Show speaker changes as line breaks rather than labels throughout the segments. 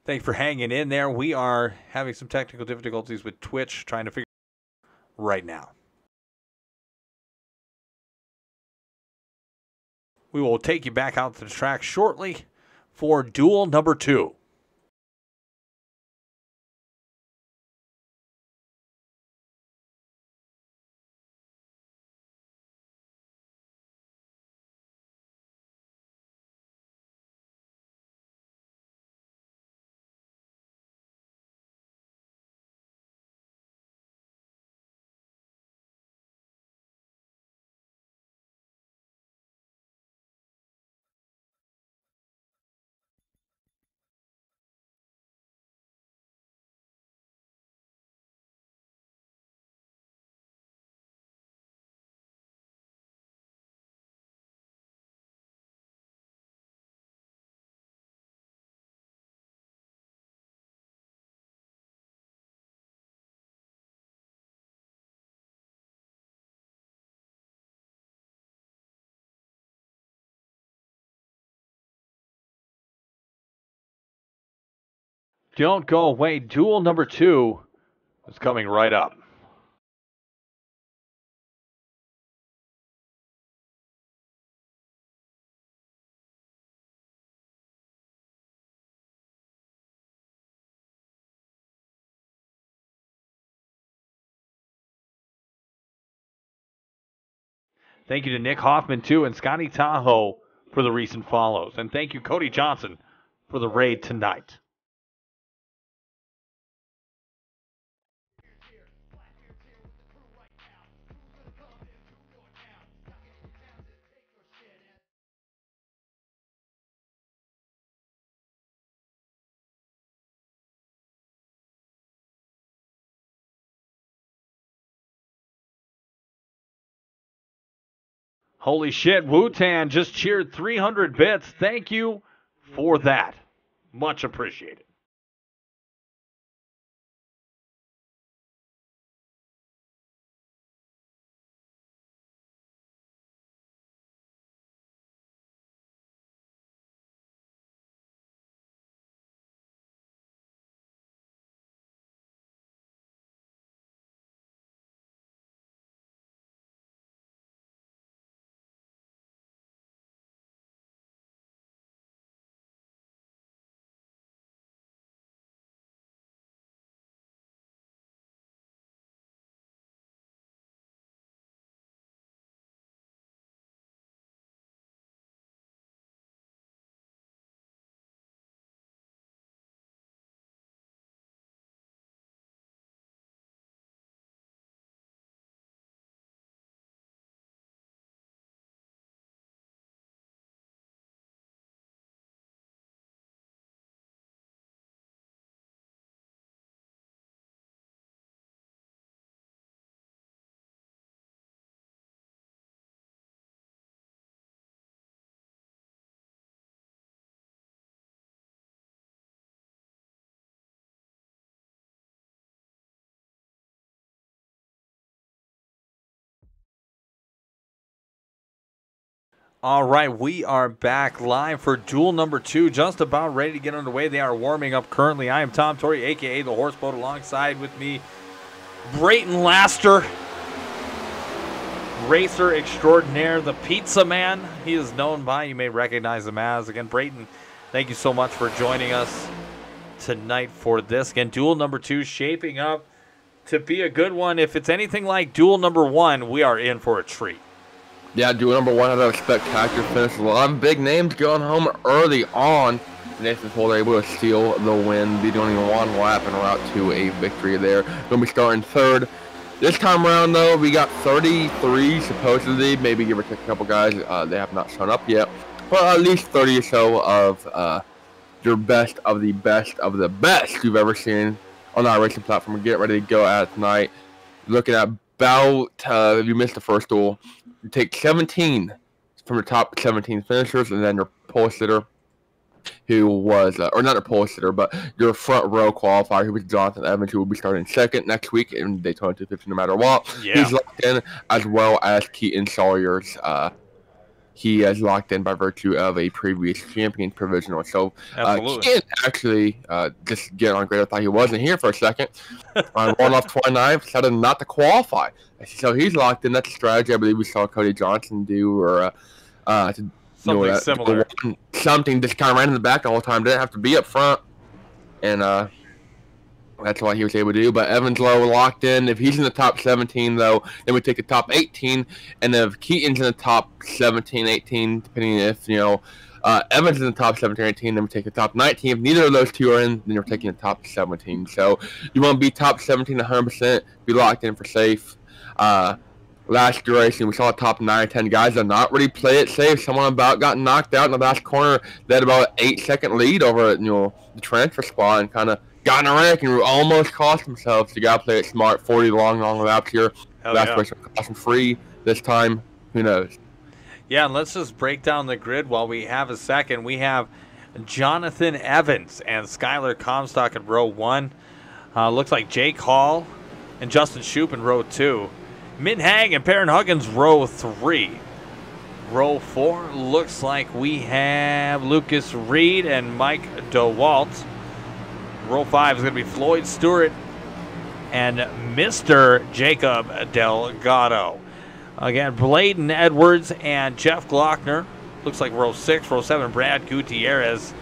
Thanks for hanging in there. We are having some technical difficulties with Twitch, trying to figure out right now. We will take you back out to the track shortly for duel number 2. Don't go away. Duel number 2 is coming right up. Thank you to Nick Hoffman, too, and Scotty Tahoe for the recent follows. And thank you, Cody Johnson, for the raid tonight. Holy shit, Wu-Tan just cheered 300 bits. Thank you for that. Much appreciated. All right, we are back live for duel number 2, just about ready to get underway. They are warming up currently. I am Tom Torrey, a.k.a. The Horseboat, alongside with me, Brayton Laster, racer extraordinaire, the Pizza Man. He is known by, you may recognize him as. Again, Brayton, thank you so much for joining us tonight for this. Again, duel number 2 shaping up to be a good one. If it's anything like duel number 1, we are in for a treat.
Yeah, duel number 1 had a spectacular finish. A lot of big names going home early on. Nathan Holder able to steal the win, beating only one lap and route to a victory there. Going to be starting third. This time around, though, we got 33 supposedly. Maybe give or take a couple guys. They have not shown up yet. But at least 30 or so of your best of the best of the best you've ever seen on our racing platform. Get ready to go at tonight. Looking at about, if you missed the first duel, you take 17 from the top 17 finishers, and then your pole sitter, who was, or not a pole sitter, but your front row qualifier, who was Jonathan Evans, who will be starting second next week in Daytona 250 no matter what.
Yeah.
He's locked in, as well as Keaton Sawyer's he is locked in by virtue of a previous champion provisional. So Keegan actually just get on great. I thought he wasn't here for a second. On 1 off 29, decided not to qualify. So he's locked in. That's a strategy I believe we saw Cody Johnson do, or
something similar.
Something just kind of ran in the back the whole time. Didn't have to be up front, and that's why he was able to do. But Evans Lowe locked in. If he's in the top 17, though, then we take the top 18. And if Keaton's in the top 17, 18, depending if, Evans is in the top 17 or 18, then we take the top 19. If neither of those two are in, then you're taking the top 17. So you want to be top 17 100%, be locked in for safe. Last duration, we saw the top 9 or 10 guys that not really play it safe. Someone about got knocked out in the last corner. They had about an 8-second lead over the transfer spot and kind of got in a wreck and almost cost themselves. You got to play it smart. 40 long laps here. Last duration, caution free this time. Who knows?
Yeah, and let's just break down the grid while we have a second. We have Jonathan Evans and Skylar Comstock in row 1. Looks like Jake Hall and Justin Shoup in row 2. Min Hag and Perrin Huggins, row 3. Row 4 looks like we have Lucas Reed and Mike DeWalt. Row 5 is going to be Floyd Stewart and Mr. Jacob Delgado. Again, Bladen Edwards and Jeff Glockner. Looks like row 6. Row 7, Brad Gutierrez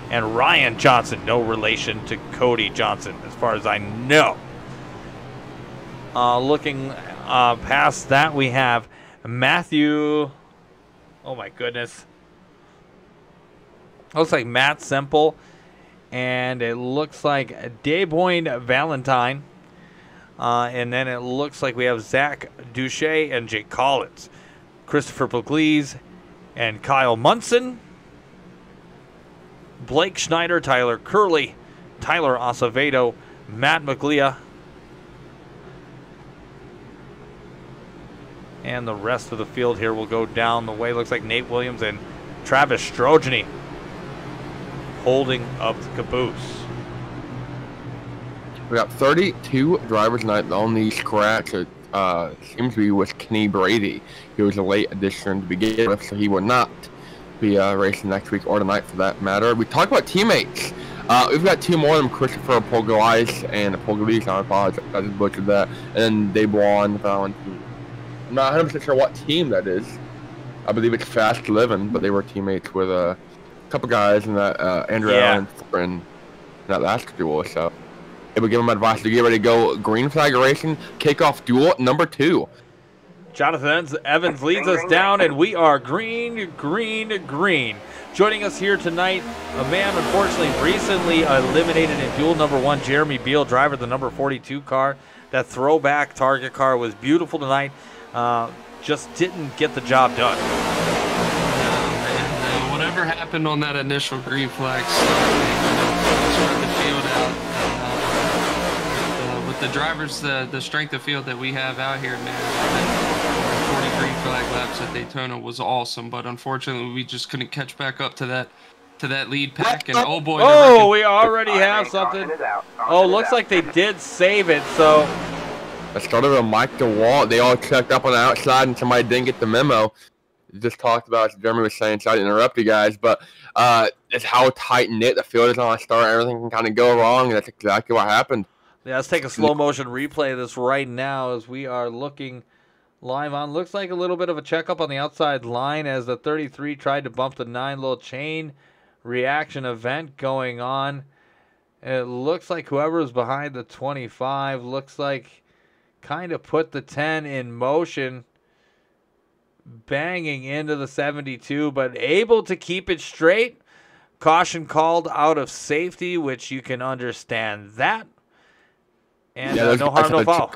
and Ryan Johnson. No relation to Cody Johnson, as far as I know. Looking past that, we have Matthew. Oh my goodness. Looks like Matt Semple. And it looks like Dayboyne Valentine. And then it looks like we have Zach Duche and Jake Collins. Christopher Pugliese and Kyle Munson. Blake Schneider, Tyler Curley, Tyler Acevedo, Matt Maglia. And the rest of the field here will go down the way. Looks like Nate Williams and Travis Strogeny holding up the caboose.
We got 32 drivers tonight. The only scratch seems to be with Kenny Brady. He was a late addition to begin with, so he will not be racing next week or tonight for that matter. We talk about teammates. We've got 2 more of them, Christopher Pugliese and Pugliese. I apologize, I just butchered that. And then Dayboyne Valentine. I'm not 100% sure what team that is. I believe it's Fast Living, but they were teammates with a couple guys in that Andrew Allen in that last duel. So it would give them advice to get ready to go green flag racing, kickoff duel number 2.
Jonathan Evans leads us down, and we are green, green, green. Joining us here tonight, a man unfortunately recently eliminated in duel number 1, Jeremy Beal, driver of the number 42 car. That throwback Target car was beautiful tonight. Just didn't get the job done.
Whatever happened on that initial green flag spread the field out. With the drivers, the strength of field that we have out here, man, 40 green flag laps at Daytona was awesome, but unfortunately we just couldn't catch back up to that lead pack. And oh boy,
we already have something. Oh, looks like they did save it. So
I started with Mike DeWalt. They all checked up on the outside, and somebody didn't get the memo. Just talked about, as Jeremy was saying, so I didn't interrupt you guys, but it's how tight-knit the field is on the start. Everything can kind of go wrong, and that's exactly what happened.
Yeah, let's take a slow-motion replay of this right now as we are looking live on. Looks like a little bit of a checkup on the outside line as the 33 tried to bump the 9. Little chain reaction event going on. It looks like whoever is behind the 25 looks like kind of put the 10 in motion, banging into the 72, but able to keep it straight. Caution called out of safety, which you can understand that. And no harm, no foul.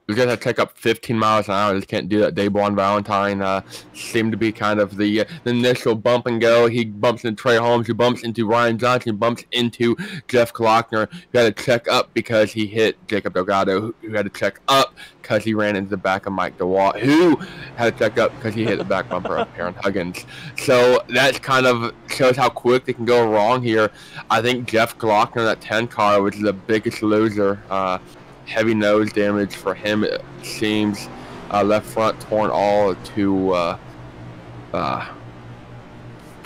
We got to take up 15 miles an hour. Just can't do that. Dayboyne Valentine seemed to be kind of the initial bump and go. He bumps into Trey Holmes. He bumps into Ryan Johnson. He bumps into Jeff Glockner. Who had to check up because he hit Jacob Delgado, who had to check up because he ran into the back of Mike DeWalt, who had to check up because he hit the back bumper of Perrin Huggins. So that kind of shows how quick they can go wrong here. I think Jeff Glockner, that 10 car, was the biggest loser. Heavy nose damage for him, it seems. Left front torn all to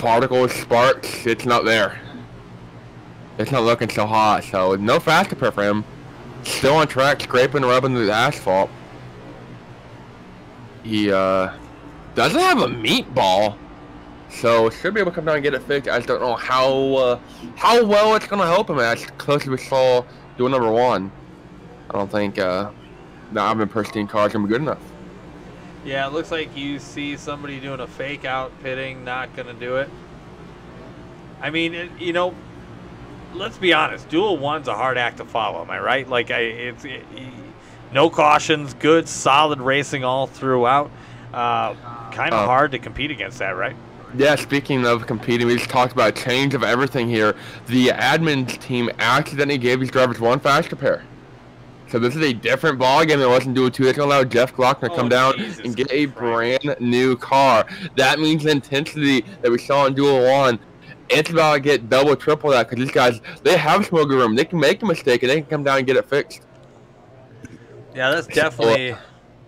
particles, sparks, it's not there. It's not looking so hot, so no fast compare for him. Still on track, scraping, rubbing the asphalt. He doesn't have a meatball, so should be able to come down and get it fixed. I just don't know how well it's gonna help him as close as we saw duel number 1. I don't think not having pristine cars gonna be good enough.
Yeah, it looks like you see somebody doing a fake out pitting, not gonna do it. I mean, you know, let's be honest. Duel 1's a hard act to follow. Am I right? Like, no cautions, good, solid racing all throughout. Kind of hard to compete against that, right?
Yeah, speaking of competing, we just talked about a change of everything here. The admin team accidentally gave these drivers 1 fast compare. So this is a different ball game than it was in Duel 2. It's going to allow Jeff Glockner to come down and get a brand new car. That means the intensity that we saw in Duel 1, it's about to get double, triple that, because these guys, they have some wiggle room. They can make a mistake, and they can come down and get it fixed.
Yeah, that's definitely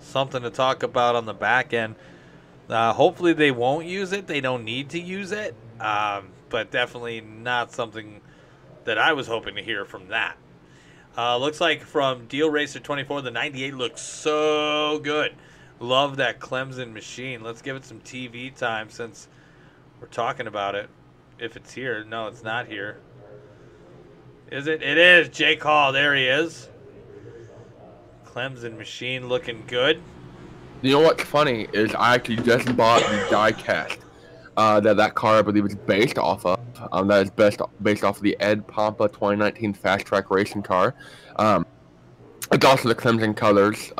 something to talk about on the back end. Hopefully they won't use it. They don't need to use it, but definitely not something that I was hoping to hear from that. Looks like from Deal Racer 24, the 98 looks so good. Love that Clemson machine. Let's give it some TV time since we're talking about it. If it's here. No, it's not here. Is it? It is. Jake Hall. There he is. Clemson machine looking good.
You know what's funny is I actually just bought the die cast that car I believe is based off of. That is based off of the Ed Pompa 2019 Fast Track Racing car. It's also the Clemson colors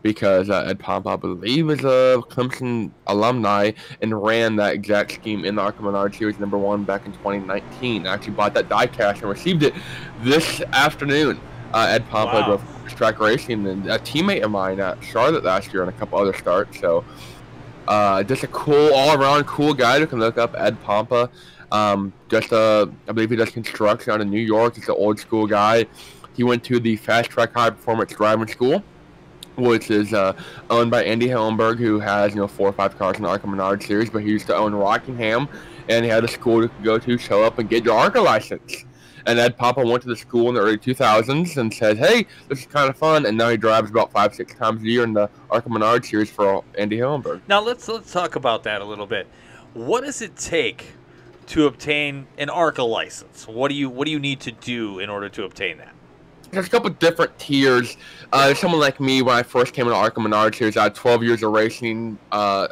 because Ed Pompa, I believe, is a Clemson alumni and ran that exact scheme in the ARCA Menard Series #1 back in 2019. I actually bought that die cast and received it this afternoon. Ed Pompa drove Fast Track Racing and a teammate of mine at Charlotte last year and a couple other starts. So just a cool, all-around cool guy who can look up Ed Pompa. I believe he does construction out in New York. He's an old school guy. He went to the Fast Track High Performance Driving School, which is owned by Andy Hellenberg, who has 4 or 5 cars in the ARCA Menard Series. But he used to own Rockingham, and he had a school to go to, show up, and get your ARCA license. And Ed Pompa went to the school in the early 2000s and said, "Hey, this is kind of fun." And now he drives about 5-6 times a year in the ARCA Menard Series for Andy Hellenberg.
Now let's talk about that a little bit. What does it take to obtain an ARCA license? What do you need to do in order to obtain that?
There's a couple different tiers. There's someone like me, when I first came into ARCA Menard Series, I had 12 years of racing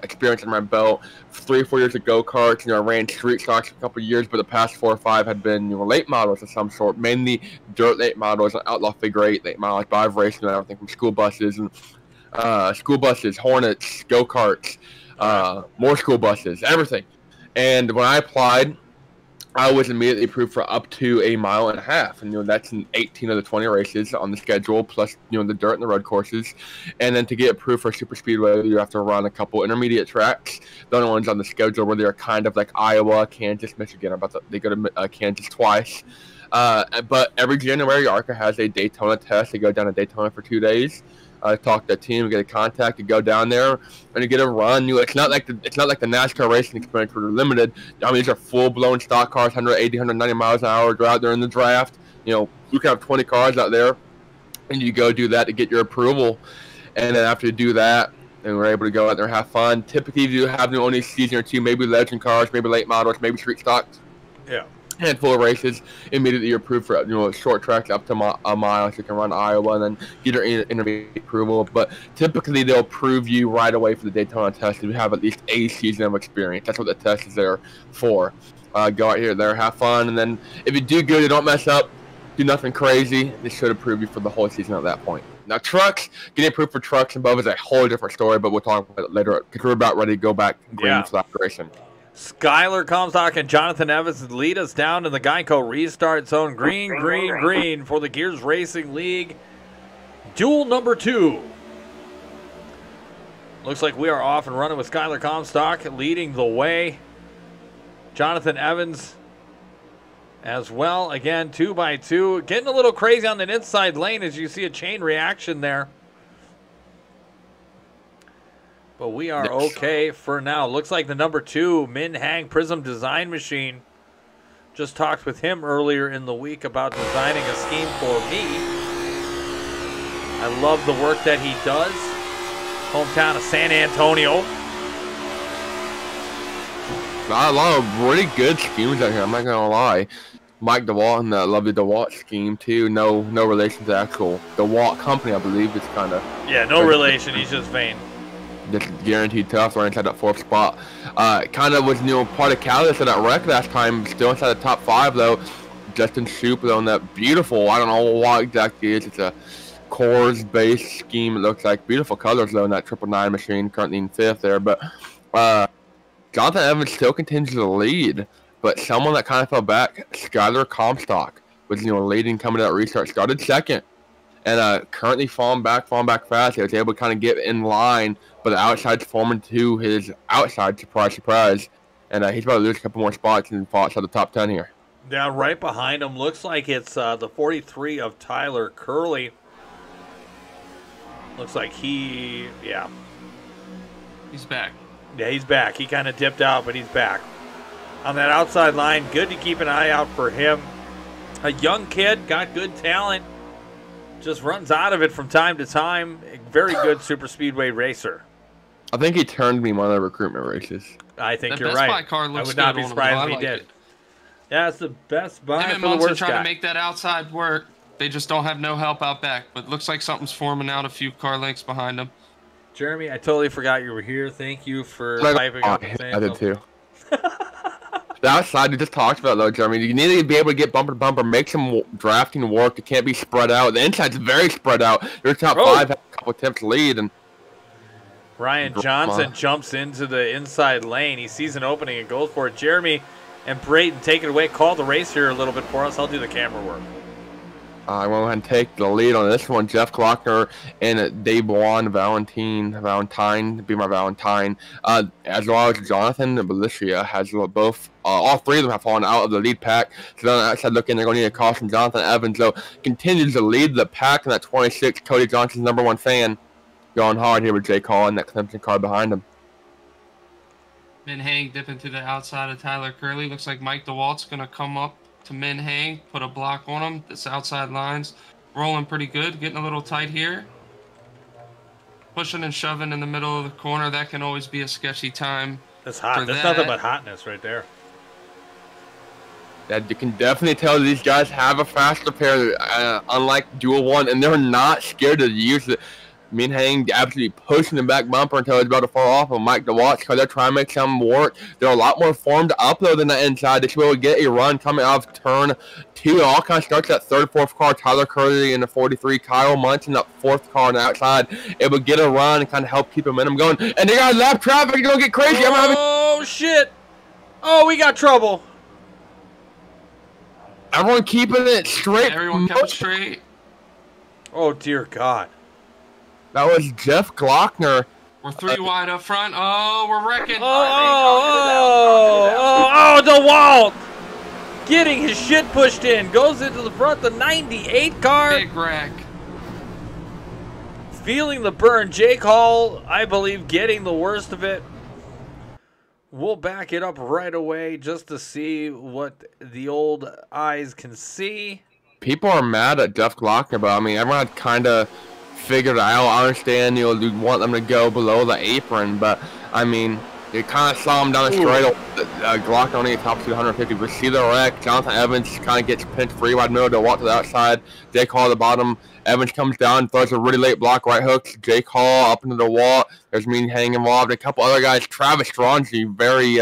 experience in my belt, 3 or 4 years of go-karts. I ran street stocks for a couple of years, but the past 4 or 5 had been late models of some sort, mainly dirt late models, outlaw figure 8 late models. But I've raced everything from school buses, Hornets, go-karts, more school buses, everything. And when I applied, I was immediately approved for up to 1.5 miles, and that's in 18 of the 20 races on the schedule, plus the dirt and the road courses. And then to get approved for super speedway, you have to run a couple intermediate tracks. The only ones on the schedule where they're kind of like Iowa, Kansas, Michigan. They go to Kansas twice. But every January, ARCA has a Daytona test. They go down to Daytona for 2 days. Talk to the team, get a contact to go down there, and you get a run. It's not like the NASCAR racing experience where they're limited. I mean, these are full-blown stock cars, 180, 190 miles an hour. They're out there in the draft. You can have 20 cars out there, and you go do that to get your approval. And then after you do that, and we're able to go out there and have fun. Typically, you have only a season or two, maybe legend cars, maybe late models, maybe street stocks.
Yeah.
Handful of races, immediately you're approved for short tracks up to a mile, so you can run Iowa and then get your intermediate approval. But typically they'll approve you right away for the Daytona test if you have at least a season of experience. That's what the test is there for. Go out here, there, have fun, and then if you do good, you don't mess up, do nothing crazy, they should approve you for the whole season at that point. Now trucks, getting approved for trucks and above is a whole different story, but we'll talk about it later because we're about ready to go back green flag racing.
Skylar Comstock and Jonathan Evans lead us down to the Geico restart zone. Green, green, green for the Gears Racing League. Duel number 2. Looks like we are off and running with Skylar Comstock leading the way. Jonathan Evans as well. Again, 2x2. Getting a little crazy on the inside lane as you see a chain reaction there. But we are okay for now. Looks like the number 2, Min Hang Prism Design Machine. Just talked with him earlier in the week about designing a scheme for me. I love the work that he does. Hometown of San Antonio.
Got a lot of really good schemes out here, I'm not gonna lie. Mike DeWalt and the lovely DeWalt scheme too. No relation to the actual DeWalt company, I believe. It's kind of
no relation. He's just vain.
Just guaranteed tough right inside that 4th spot. Kind of was part of Catalyst of that wreck last time. Still inside the top 5 though. Justin Shoup on that beautiful. I don't know what exactly it is. It's a cores based scheme. It looks like beautiful colors though in that 999 machine. Currently in 5th there, but Jonathan Evans still continues to lead. But someone that kind of fell back, Skylar Comstock, was leading coming to that restart. Started 2nd, and currently falling back fast. He was able to kind of get in line, but the outside's forming to his outside. Surprise, and he's about to lose a couple more spots and fall outside the top 10 here.
Yeah, right behind him. Looks like it's the 43 of Tyler Curley. Looks like he's
back.
Yeah, he's back. He kind of dipped out, but he's back. On that outside line, good to keep an eye out for him. A young kid, got good talent, just runs out of it from time to time. A very good super speedway racer.
I think he turned me in one of the recruitment races.
I think
The
you're
Best
right.
Buy car
I
looks
would not
good
be
on him,
surprised
though.
if he
I like
did.
it.
Yeah, it's the best buy
Him and
for the
Munson
worst
trying
guy.
to make that outside work. They just don't have no help out back. But looks like something's forming out a few car lengths behind them.
Jeremy, I totally forgot you were here. Thank you for piping up and saying
I did
something.
too. The outside we just talked about though, Jeremy. You need to be able to get bumper to bumper, make some drafting work. It can't be spread out. The inside's very spread out. Your top 5 have a couple tips lead, and
Ryan Johnson jumps into the inside lane. He sees an opening and goes for it. Jeremy and Brayton take it away. Call the race here a little bit for us. I'll do the camera work.
I went ahead and take the lead on this one. Jeff Glockner and Daytona Valentine, be my Valentine, as well as Jonathan and Belicia has both. All 3 of them have fallen out of the lead pack. So then outside looking, they're going to need a call from Jonathan Evans. So continues to lead the pack in that 26. Cody Johnson's number 1 fan, going hard here with Jake Hall and that Clemson car behind him.
Min Hang dipping to the outside of Tyler Curley. Looks like Mike DeWalt's going to come up to Min Hang, put a block on him. This outside line's rolling pretty good, getting a little tight here. Pushing and shoving in the middle of the corner. That can always be a sketchy time.
That's hot. That's nothing but hotness right there.
That you can definitely tell these guys have a faster pair, unlike Duel 1, and they're not scared to use it. Min Hang absolutely pushing the back bumper until it's about to fall off of Mike DeWalt because they're trying to make something work. They're a lot more formed up though than the inside. They should be able to get a run coming out of turn 2. It all kind of starts at 3rd, 4th car. Tyler Curley in the 43. Kyle Munson, that 4th car on the outside. It would get a run and kind of help keep momentum going. And they got lap traffic. They're going to get crazy.
Oh, shit. Oh, we got trouble.
Everyone keeping it straight.
Everyone kept it straight.
Oh, dear God.
That was Jeff Glockner.
We're 3 wide up front. Oh, we're wrecking.
DeWalt getting his shit pushed in. Goes into the front, the 98 car.
Big wreck.
Feeling the burn. Jake Hall, I believe, getting the worst of it. We'll back it up right away just to see what the old eyes can see.
People are mad at Jeff Glockner, but I mean, everyone had kind of figured out. I understand, you want them to go below the apron, but I mean, you kind of saw him down the straight. Glockner only top 250. We see the wreck. Jonathan Evans kind of gets pinched free wide middle to walk to the outside. Jake Hall at the bottom. Evans comes down, throws a really late block, right hooks. Jake Hall up into the wall. There's Min Hang involved. A couple other guys. Travis Strongy, very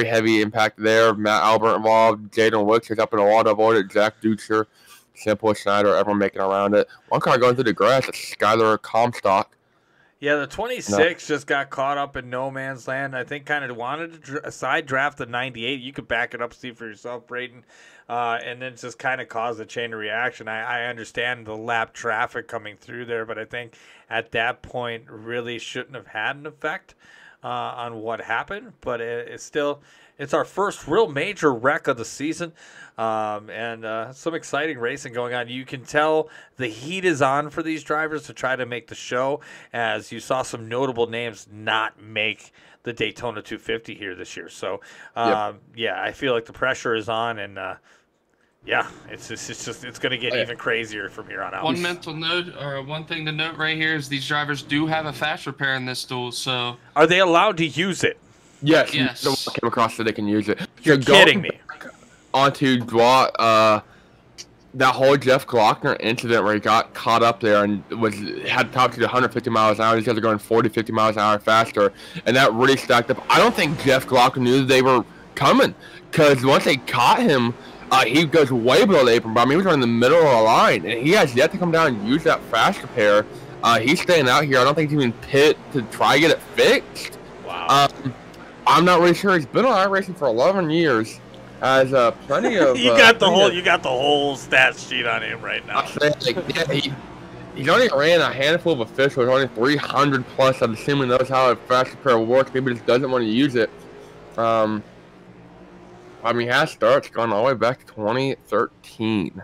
heavy impact there. Matt Albert involved. Jaden Wicks is up in the wall to avoid it. Jack Dutcher. Simple Schneider, everyone making around it. One car going through the grass, it's Skylar Comstock.
Yeah, the 26 just got caught up in no man's land. I think kind of wanted to side draft the 98. You could back it up, see for yourself, Brayton. And then just kind of cause a chain of reaction. I understand the lap traffic coming through there, but I think at that point really shouldn't have had an effect on what happened. But it's still, It's our first real major wreck of the season, and some exciting racing going on. You can tell the heat is on for these drivers to try to make the show, as you saw some notable names not make the Daytona 250 here this year. So, yeah, I feel like the pressure is on, and yeah, it's going to get even crazier from here on out.
One mental note, or one thing to note right here, is these drivers do have a fast repair in this duel. So,
are they allowed to use it?
Yes.
Yes.
Came across so they can use it.
You're kidding me.
Onto draw that whole Jeff Glockner incident where he got caught up there and had top to 150 miles an hour. These guys are going 40, 50 miles an hour faster, and that really stacked up. I don't think Jeff Glockner knew they were coming, because once they caught him, he goes way below the apron. But I mean, he was right in the middle of the line, and he has yet to come down and use that fast repair. He's staying out here. I don't think he's even pit to try to get it fixed.
Wow.
I'm not really sure. He's been on iRacing for 11 years. Has plenty of.
You got the whole stats sheet on him right now.
He's only ran a handful of officials, only 300 plus. I'm assuming knows how a fast repair works. Maybe just doesn't want to use it. I mean, he has starts going all the way back to 2013.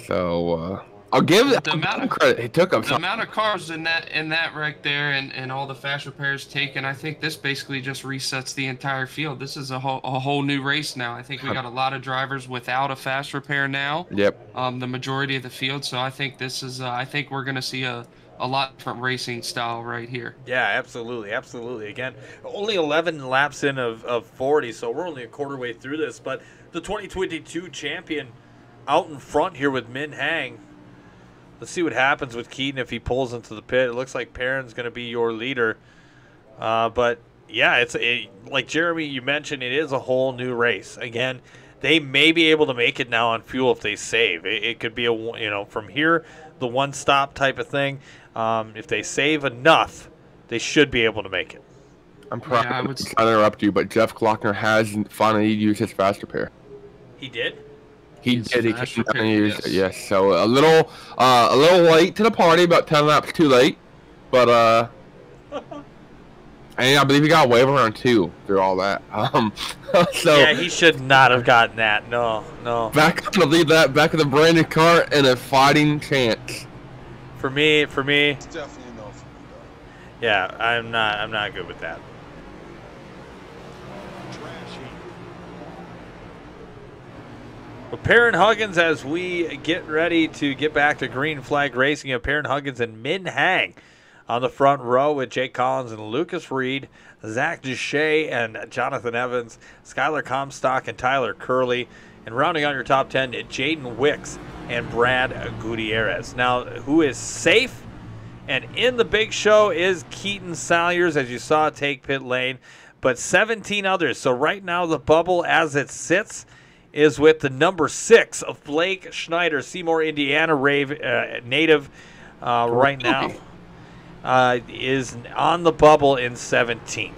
So I'll give him credit. He took up
the amount of cars in that wreck there, and all the fast repairs taken. I think this basically just resets the entire field. This is a whole new race now. I think we got a lot of drivers without a fast repair now.
Yep.
The majority of the field. So I think this is. I think we're going to see a lot different racing style right here.
Yeah, absolutely. Again, only 11 laps in of 40, so we're only a quarter way through this. But the 2022 champion out in front here with Min Hang. Let's see what happens with Keaton if he pulls into the pit. It looks like Perrin's going to be your leader. But, yeah, like Jeremy, you mentioned, it is a whole new race. Again, they may be able to make it now on fuel if they save. It could be from here, the one-stop type of thing. If they save enough, they should be able to make it.
I'm probably to interrupt you, but Jeff Glockner has finally used his fast repair.
He did?
He did. He came down and used it. Yes. So a little late to the party, about 10 laps too late, but and I believe he got a waiver on 2 through all that. So
yeah, he should not have gotten that. No.
Back to leave that back of the branded car and a fighting chance.
For me.
It's definitely no for me, though.
Yeah, I'm not good with that. Well, Perrin Huggins, as we get ready to get back to Green Flag Racing, Perrin Huggins and Min Hang on the front row with Jake Collins and Lucas Reed, Zach Duche and Jonathan Evans, Skylar Comstock and Tyler Curley, and rounding out your top 10, Jaden Wicks and Brad Gutierrez. Now, who is safe and in the big show is Keaton Salyers, as you saw take pit lane, but 17 others. So right now the bubble as it sits is with the number 6 of Blake Schneider, Seymour, Indiana native right now, is on the bubble in 17th.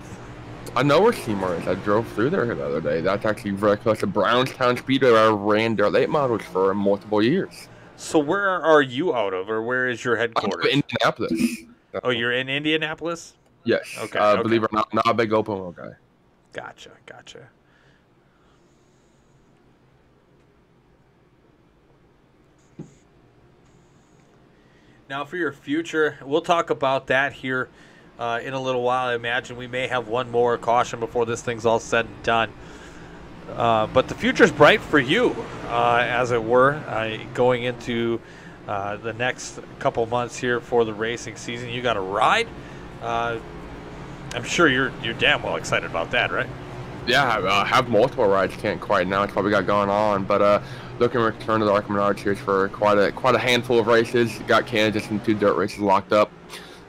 I know where Seymour is. I drove through there the other day. That's actually very close to Brownstown Speedway, where I ran dirt late models for multiple years.
So where are you out of, or where is your headquarters?
I'm in Indianapolis.
Oh, you're in Indianapolis?
Yes.
Okay.
Believe it or not a big open wheel guy.
Gotcha. Now, for your future, we'll talk about that here in a little while. I imagine we may have one more caution before this thing's all said and done. But the future's bright for you, as it were, going into the next couple months here for the racing season. You got a ride. I'm sure you're damn well excited about that, right?
Yeah, I have multiple rides. Can't quite now. It's what we got going on, but looking to return to the ARCA Menard Series for quite a handful of races. Got Kansas and 2 dirt races locked up,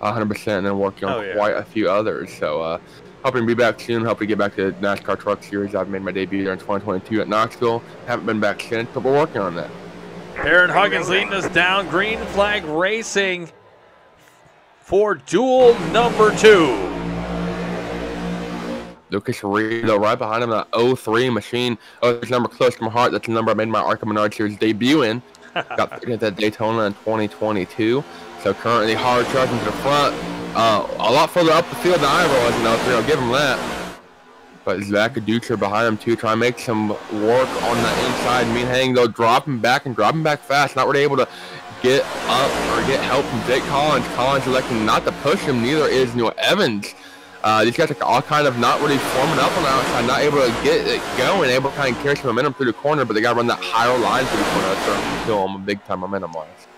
100%, and then working on quite a few others. So hoping to be back soon. Hoping to get back to NASCAR Truck Series. I've made my debut there in 2022 at Knoxville. Haven't been back since, but we're working on that.
Perrin Huggins leading us down. Green Flag Racing for duel number 2.
Lucas Reed, right behind him, that 03 machine. Oh, this number close to my heart. That's the number I made my ARCA Menard Series debut in. Got at that Daytona in 2022. So currently hard charging to the front. A lot further up the field than I was in 03. I'll give him that. But Zach Aducha behind him too, trying to make some work on the inside. Min Hang though dropping back fast, not really able to get up or get help from Jake Collins. Collins electing not to push him, neither is Evans. These guys are all kind of not really forming up on the outside, not able to get it going, able to kind of carry some momentum through the corner, but they got to run that higher line through the corner. That's starting to kill them big time momentum-wise.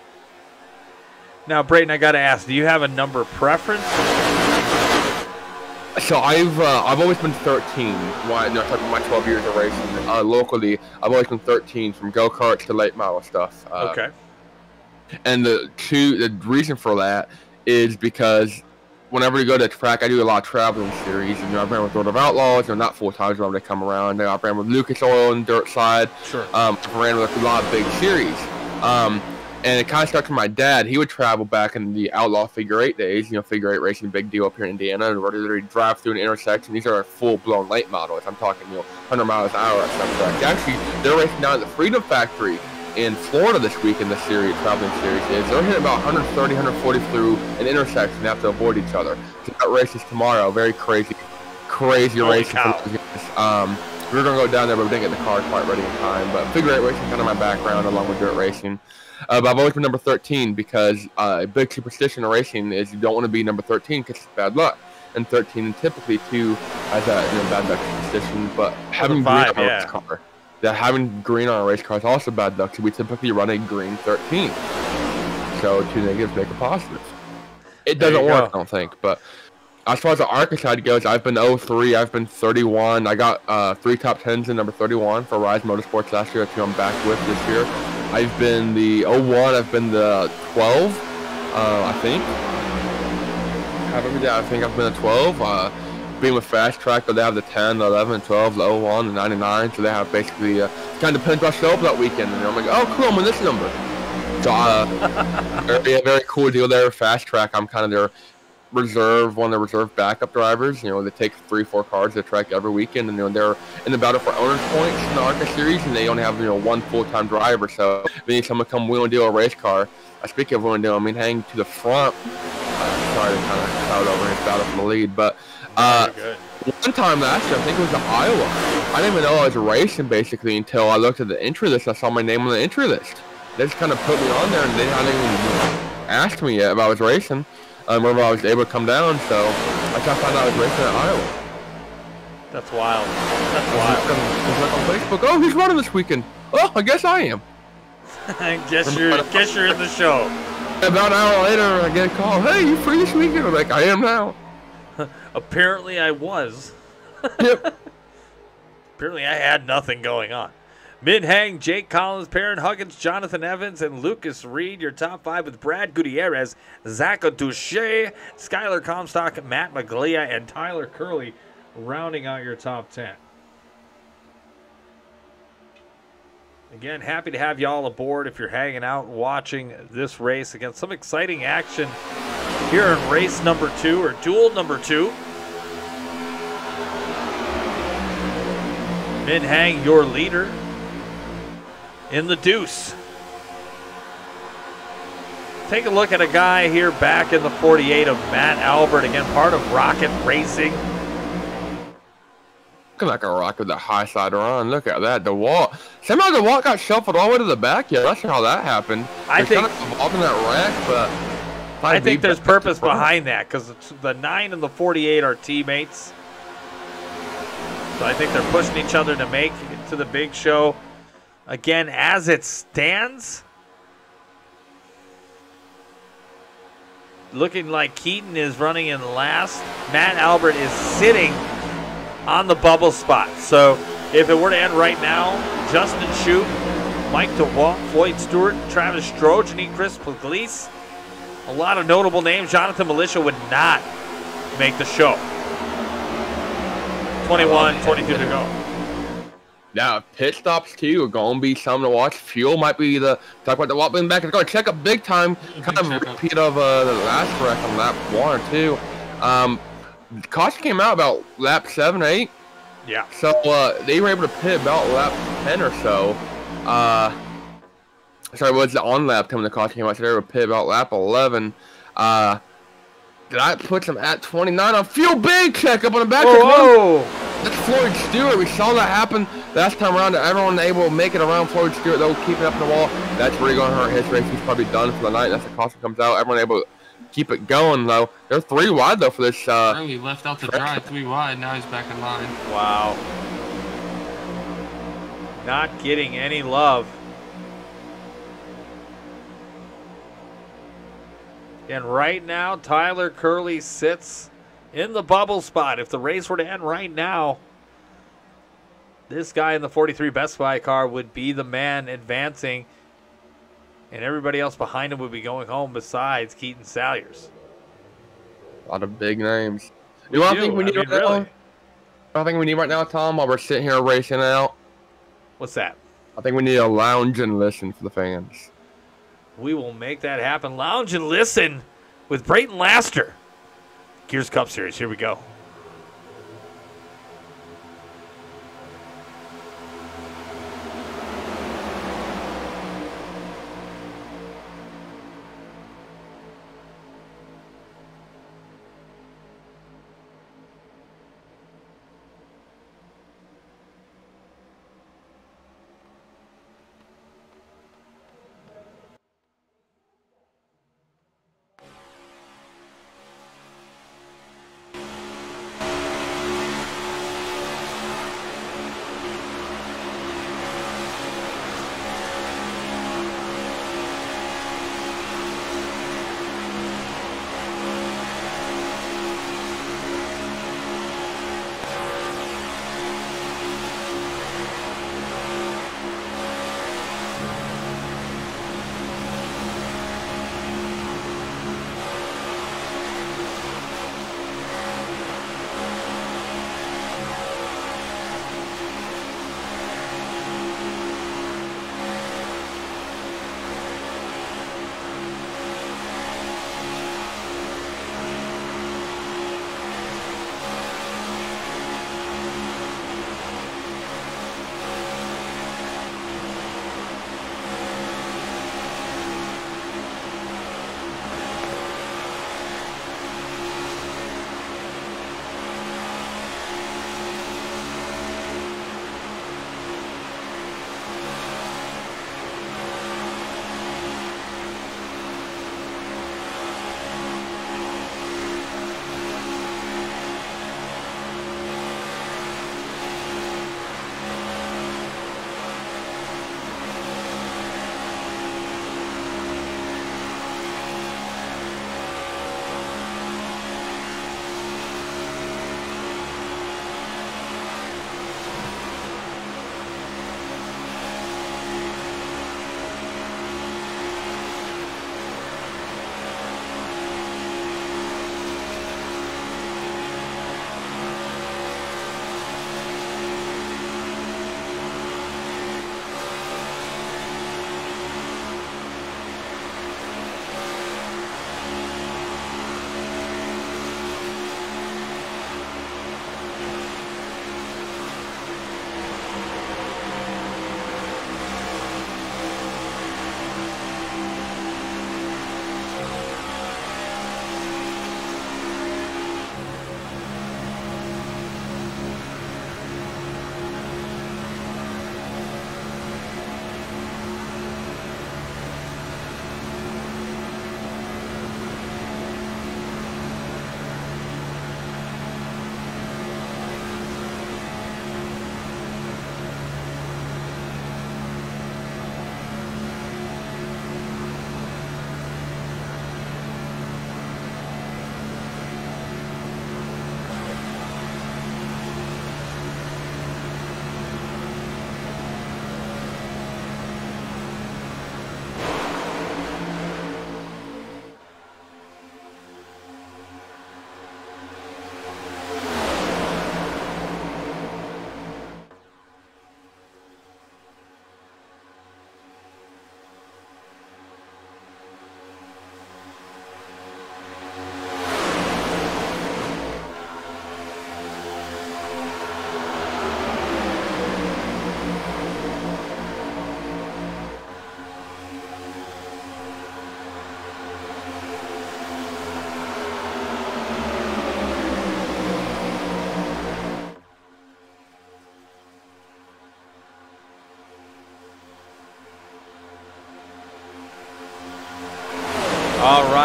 Now, Brayton, I got to ask, do you have a number preference?
So I've always been 13. Talking about my 12 years of racing locally, I've always been 13 from go-karts to late model stuff.
Okay. And
the reason for that is because whenever you go to track, I do a lot of traveling series. And I've ran with World of Outlaws, not full time whenever they come around. I've ran with Lucas Oil and Dirt Side.
Sure.
I've ran with a lot of big series. And it kind of started from my dad. He would travel back in the Outlaw Figure 8 days. Figure 8 racing, big deal up here in Indiana. And literally drive through an intersection. These are full-blown late models. I'm talking, 100 miles an hour at some track. Actually, they're racing down at the Freedom Factory in Florida this week in the series, traveling series. They're hitting about 130, 140 through an intersection. They have to avoid each other. So that race is tomorrow. Very crazy race. We're going to go down there, but we didn't get the car quite ready in time. But figure 8 racing is kind of my background along with dirt racing. But I've always been number 13 because a big superstition in racing is you don't want to be number 13 because it's bad luck. And 13 typically too has that bad luck superstition. But having green on a race car, having green on a race car is also bad luck. So we typically run a green 13. So 2 negatives make a positive. It doesn't work, I don't think. But as far as the ARCA side goes, I've been 03, I've been 31. I got 3 top 10s in number 31 for Rise Motorsports last year. That's who I'm back with this year. I've been the 01, I've been the 12, I think. I think I've been a 12. Being with Fast Track, they have the 10, the 11, 12, the 01, the 99. So they have basically kind of depends on show up that weekend. And I'm like, oh, cool, I'm in this number. So very cool deal there. Fast Track, I'm kind of their reserve, one of the reserve backup drivers. They take 3-4 cars to the track every weekend, and they're in the battle for owners points in the ARCA series, and they only have 1 full-time driver. So they need someone to come wheel and deal a race car. Speaking of wheel and deal, hang to the front. Sorry to kind of cloud over his battle for the lead, but one time last year, I think it was in Iowa. I didn't even know I was racing basically until I looked at the entry list. I saw my name on the entry list. They just kind of put me on there, and they hadn't even asked me yet if I was racing. Whenever I was able to come down, so I found out I was racing in Iowa.
That's wild.
I was on Facebook. Oh, who's running this weekend? Oh, I guess I am.
guess you're in the show.
About an hour later, I get a call. Hey, you free this weekend? I'm like, I am now.
Apparently, I was.
Yep.
Apparently, I had nothing going on. Min Hang, Jake Collins, Perrin Huggins, Jonathan Evans, and Lucas Reed. Your top 5 with Brad Gutierrez, Zach Duche, Skylar Comstock, Matt Maglia, and Tyler Curley rounding out your top 10. Again, happy to have you all aboard if you're hanging out watching this race. Again, some exciting action here in race number 2, or duel number 2. Min Hang, your leader in the deuce. Take a look at a guy here back in the 48 of Matt Albert, again part of Rocket Racing.
Looking like a rocket with a high side run. Look at that. DeWalt. Somehow DeWalt got shuffled all the way to the back. Yeah, that's how that happened.
I think
kind of involved in that wreck, but
I think there's purpose behind that because the 9 and the 48 are teammates. So I think they're pushing each other to make it to the big show. Again, as it stands, looking like Keaton is running in last. Matt Albert is sitting on the bubble spot. So if it were to end right now, Justin Shoup, Mike DeWalt, Floyd Stewart, Travis Strojan, Chris Pugliese, a lot of notable names. Jonathan Militia would not make the show. 21, 22 to go.
Now, pit stops, too, are going to be something to watch. Fuel might be talk about the Walt being back. It's going to check up big time. Kind of a repeat of the last wreck on lap 1 or 2. The caution came out about lap 7 or 8.
Yeah.
So they were able to pit about lap 10 or so. Sorry, it was the on lap time when the caution came out. So they were able to pit about lap 11. That puts them at 29 on fuel. Big check up on the back.
Whoa!
That's Floyd Stewart. We saw that happen last time around. Everyone able to make it around Floyd Stewart, though, keep it up in the wall. That's really going to hurt his race. He's probably done for the night. That's the caution comes out. Everyone able to keep it going, though. They're 3 wide, though, for this.
Early left out to dry, 3 wide. Now he's back in line.
Wow. Not getting any love. And right now, Tyler Curley sits in the bubble spot. If the race were to end right now, this guy in the 43 Best Buy car would be the man advancing, and everybody else behind him would be going home besides Keaton Salyers.
A lot of big names. You know what I think we need right now? I think we need right now, Tom, while we're sitting here racing out.
What's that?
I think we need to lounge and listen for the fans.
We will make that happen. Lounge and listen with Brayton Laster. Gears Cup Series. Here we go.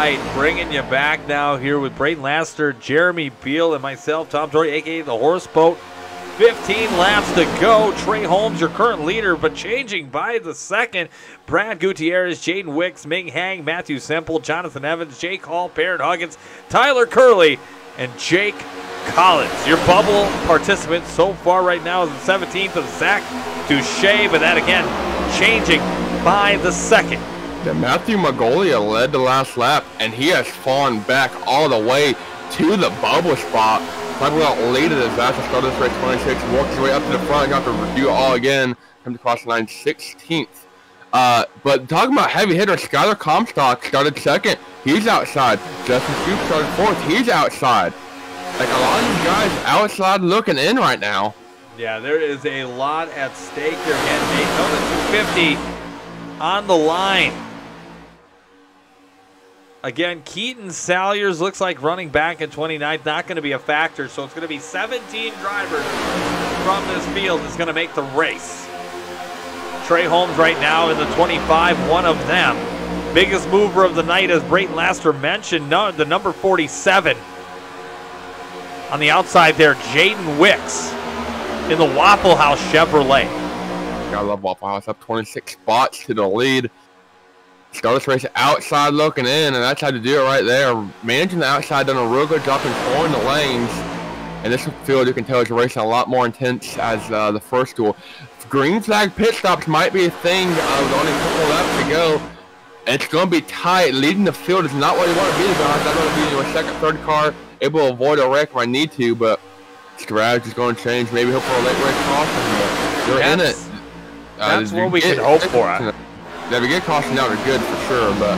right, bringing you back now here with Brayton Laster, Jeremy Beal, and myself, Tom Torrey, a.k.a. The Horse Boat. 15 laps to go. Trey Holmes, your current leader, but changing by the second. Brad Gutierrez, Jaden Wicks, Ming Hang, Matthew Semple, Jonathan Evans, Jake Hall, Parrot Huggins, Tyler Curley, and Jake Collins. Your bubble participants so far right now is the 17th of Zach Duche, but that again changing by the second.
Yeah, Matthew Magnolia led the last lap, and he has fallen back all the way to the bubble spot. Talking about later than that, to start this race 26, walks his way up to the front, got to review it all again, come to cross the line 16th. But talking about heavy hitter, Skylar Comstock started second. He's outside. Justin Stoops started fourth. He's outside. Like, a lot of these guys outside looking in right now.
Yeah, there is a lot at stake here again. Daytona 250 on the line. Again, Keaton Salyers looks like running back in 29th. Not going to be a factor, so it's going to be 17 drivers from this field that's going to make the race. Trey Holmes right now in the 25, one of them. Biggest mover of the night, as Brayton Laster mentioned, the number 47. On the outside there, Jaden Wicks in the Waffle House Chevrolet.
I love Waffle House, up 26 spots to the lead. Start this race outside looking in, and that's how to do it right there. Managing the outside, done a real good job controlling the lanes. And this field, you can tell, is racing a lot more intense as the first duel. Green flag pit stops might be a thing with only a couple laps to go. And it's going to be tight. Leading the field is not what you want to be, guys. I want to be your second, third car, able to avoid a wreck if I need to, but strategy is going to change. Maybe he'll put a late race caution, but you're in it.
That's what we can hope for.
Yeah, we get caution out are good for sure, but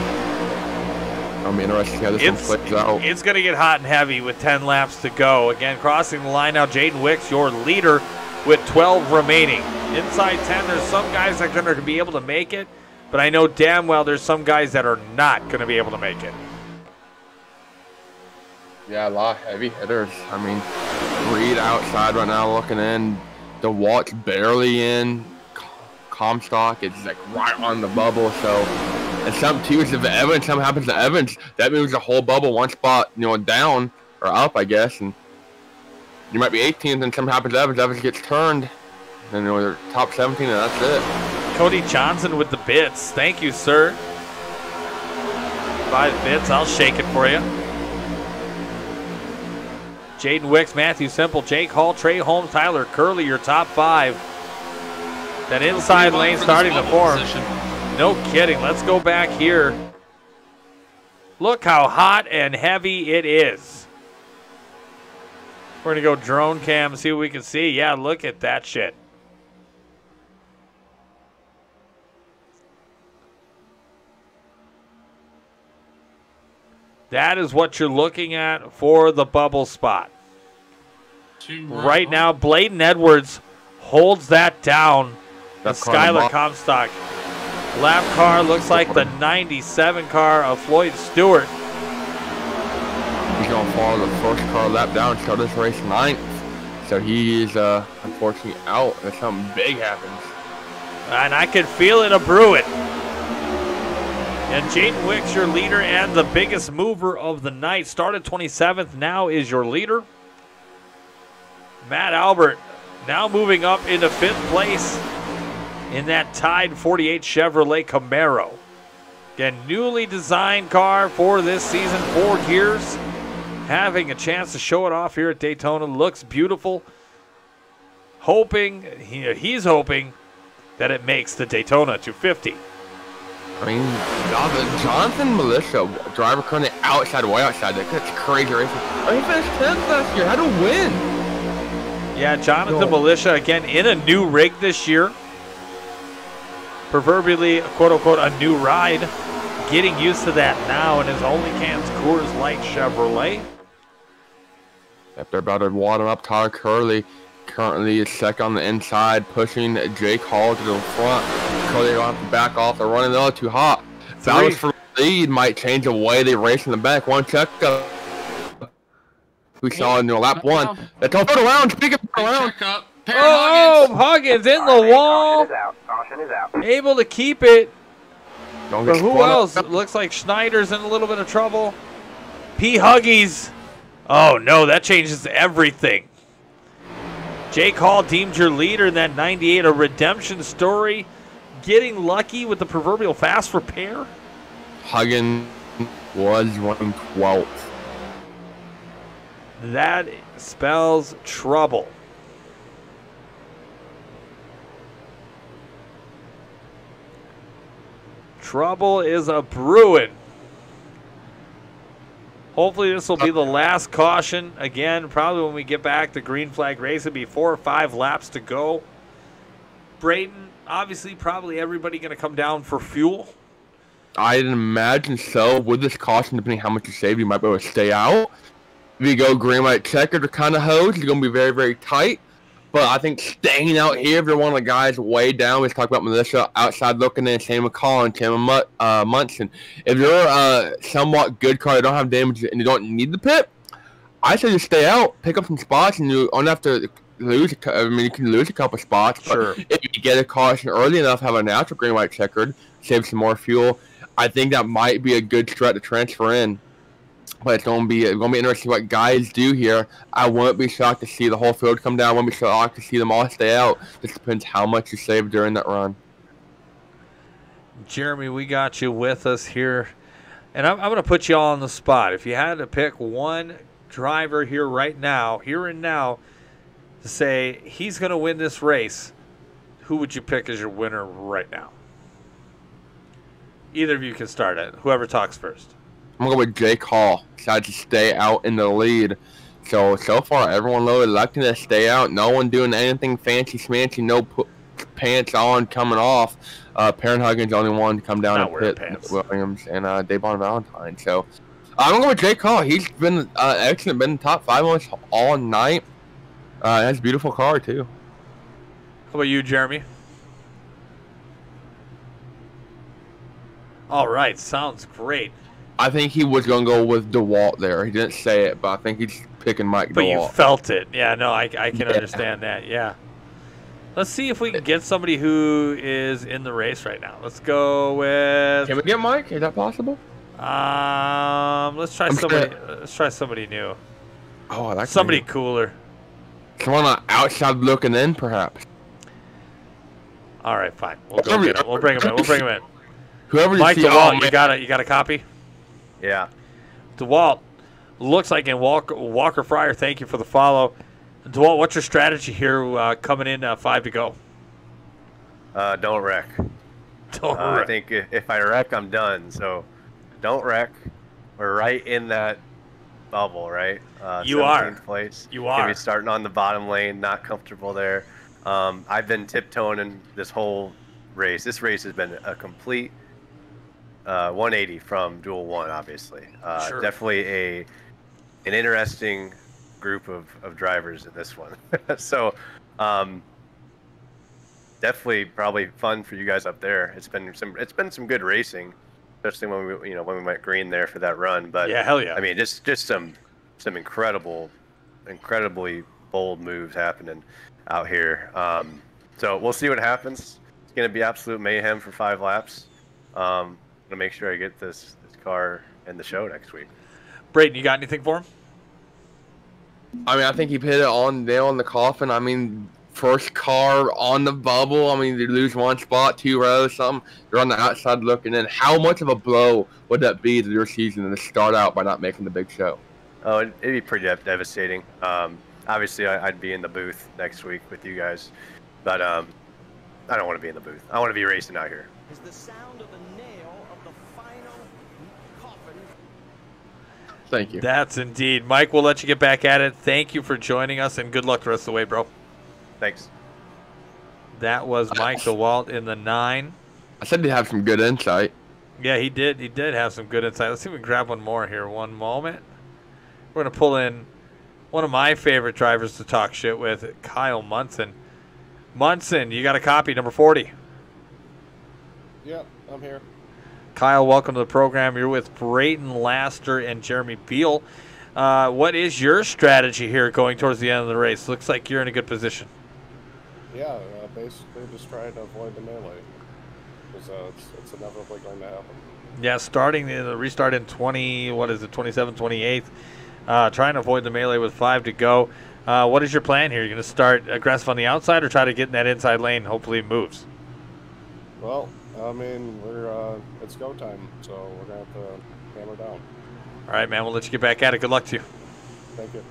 I'll be interested to see how this one plays out.
It's going to get hot and heavy with 10 laps to go. Again, crossing the line now, Jaden Wicks, your leader, with 12 remaining. Inside 10, there's some guys that are going to be able to make it, but I know damn well there's some guys that are not going to be able to make it.
Yeah, a lot of heavy hitters. I mean, Reed outside right now looking in. DeWalt's barely in. Comstock is like right on the bubble, so and something too is if Evans, something happens to Evans, that moves the whole bubble one spot, down or up, I guess, and you might be 18th, and something happens to Evans, Evans gets turned, and they're top 17, and that's it.
Cody Johnson with the bits. Thank you, sir. 5 bits, I'll shake it for you. Jaden Wicks, Matthew Semple, Jake Hall, Trey Holmes, Tyler Curley, your top 5. That inside lane starting to form. No kidding. Let's go back here. Look how hot and heavy it is. We're going to go drone cam and see what we can see. Yeah, look at that shit. That is what you're looking at for the bubble spot. Right now, Bladen Edwards holds that down. And Skylar Comstock. Lap car looks like the 97 car of Floyd Stewart.
He's going to follow the first car lap down, start this race 9th. So he is unfortunately out. If something big happens.
And I can feel it a-brewing. And Jaden Wicks, your leader and the biggest mover of the night. Started 27th, now is your leader. Matt Albert now moving up into 5th place in that tied 48 Chevrolet Camaro. Again, newly designed car for this season, 4 gears. Having a chance to show it off here at Daytona. Looks beautiful. He's hoping that it makes the Daytona 250.
I mean, Jonathan Militia, driver currently outside, way outside. That's crazy racing. I mean, he finished 10th last year. How to win?
Yeah, Jonathan Militia, again, in a new rig this year. Proverbially, quote-unquote, a new ride. Getting used to that now in his only cans Coors Light Chevrolet.
Yep, they're about to water up. Tyler Curley currently is second on the inside, pushing Jake Hall to the front. Curley going to have to back off. They're running a little too hot. Battles for lead might change the way they race in the back. One check we saw in lap 1. That's all around. Speaking around.
Oh, Huggins in the wall.
Caution is out.
Able to keep it. But who else? It looks like Schneider's in a little bit of trouble. P. Huggies. Oh, no, that changes everything. Jake Hall deemed your leader in that 98, a redemption story. Getting lucky with the proverbial fast repair.
Huggins was running 12th.
That spells trouble. Trouble is a brewing. Hopefully this will be the last caution. Again, probably when we get back to green flag race, it'll be 4 or 5 laps to go. Brayton, obviously, probably everybody going to come down for fuel.
I'd imagine so. With this caution, depending how much you save, you might be able to stay out. If you go green, white, checkered, or kind of hose, it's going to be very, very tight. But I think staying out here, if you're one of the guys way down, we talked about Melissa outside looking in, same with Colin, Tim Munson. If you're a somewhat good car, you don't have damage, and you don't need the pit, I say just stay out, pick up some spots, and you don't have to lose. I mean, you can lose a couple spots, but sure, if you get a caution early enough, have a natural green, white, checkered, save some more fuel, I think that might be a good strat to transfer in. But it's gonna be interesting what guys do here. I won't be shocked to see the whole field come down. I won't be shocked to see them all stay out. Just depends how much you save during that run.
Jeremy, we got you with us here, and I'm going to put you all on the spot. If you had to pick one driver here right now, here and now, to say he's going to win this race, who would you pick as your winner right now? Either of you can start it. Whoever talks first.
I'm going to go with Jake Hall. Decided to stay out in the lead. So far, everyone low electing to stay out. No one doing anything fancy smancy. No pants on coming off. Perrin Huggins the only one to come down and pit. Pants. Williams and Davon Valentine. So I'm going to go with Jake Hall. He's been excellent. Been in top 5 almost all night. Has a beautiful car, too.
How about you, Jeremy? All right. Sounds great.
I think he was going to go with DeWalt there. He didn't say it, but I think he's picking Mike DeWalt.
But you felt it. Yeah, no, I can understand that. Yeah. Let's see if we can get somebody who is in the race right now. Let's go with...
Can we get Mike? Is that possible?
Let's try somebody. Let's try somebody new.
Oh, I like
somebody cooler.
Someone outside looking in, perhaps.
All right, fine. We'll go get him. We'll bring him in. We'll bring him in.
Whoever
Mike DeWalt, you got a copy?
Yeah.
DeWalt, looks like in Walker Fryer, thank you for the follow. DeWalt, what's your strategy here coming in 5 to go?
Don't wreck.
Don't wreck.
I think if I wreck, I'm done. So don't wreck. We're right in that bubble, right?
You are.
Place.
You are.
Gonna be starting on the bottom lane, not comfortable there. I've been tiptoeing this whole race. This race has been a complete 180 from Duel 1, obviously.
Sure.
Definitely an interesting group of drivers in this one. So definitely probably fun for you guys up there. It's been some good racing, especially when we went green there for that run. But
yeah, hell yeah.
I mean, just some incredibly bold moves happening out here. So we'll see what happens. It's gonna be absolute mayhem for 5 laps. To make sure I get this car in the show next week.
Brayden, you got anything for him?
I mean, I think he hit it on nail in the coffin. I mean, first car on the bubble. I mean, you lose 1 spot, 2 rows, something. You're on the outside looking in. How much of a blow would that be to your season to start out by not making the big show?
Oh, it'd be pretty devastating. Obviously, I'd be in the booth next week with you guys, but I don't want to be in the booth. I want to be racing out here.
Is the sound of the nail of the final coffin.
Thank you.
That's indeed. Mike, we'll let you get back at it. Thank you for joining us, and good luck the rest of the way, bro.
Thanks.
That was Mike DeWalt in the 9.
I said he'd have some good insight.
Yeah, he did. He did have some good insight. Let's see if we can grab one more here. One moment. We're going to pull in one of my favorite drivers to talk shit with, Kyle Munson. Munson, you got a copy, number 40.
Yep, I'm here.
Kyle, welcome to the program. You're with Brayton Laster and Jeremy Beal. What is your strategy here going towards the end of the race? Looks like you're in a good position.
Yeah, basically just trying to avoid the melee. because it's inevitably going to happen.
Yeah, starting the restart in 27, 28th. Trying to avoid the melee with 5 to go. What is your plan here? You're going to start aggressive on the outside or try to get in that inside lane? Hopefully it moves.
Well, I mean, it's go time, so we're going to have to hammer down.
All right, man. We'll let you get back at it. Good luck to you.
Thank you.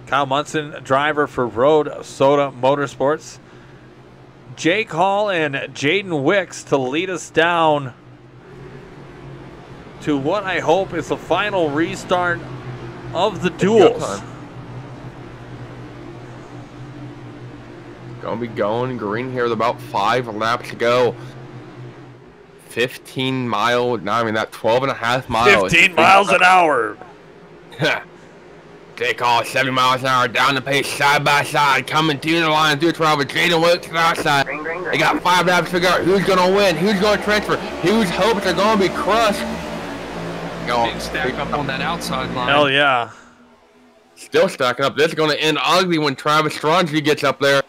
Kyle Munson, driver for Road Soda Motorsports. Jake Hall and Jaden Wicks to lead us down to what I hope is the final restart of the duels.
Gonna be going green here with about 5 laps to go. 15 mile, no, I mean that 12.5 miles.
15 miles an hour.
Take off 70 miles an hour down the pace, side by side, coming to the line, through 12 with Jaden Wilkes to the outside. They got 5 laps to figure out who's gonna win, who's gonna transfer, whose hopes are gonna be crushed.
Big stack up on that outside line.
Hell yeah.
Still stacking up. This is gonna end ugly when Travis Strongey gets up there.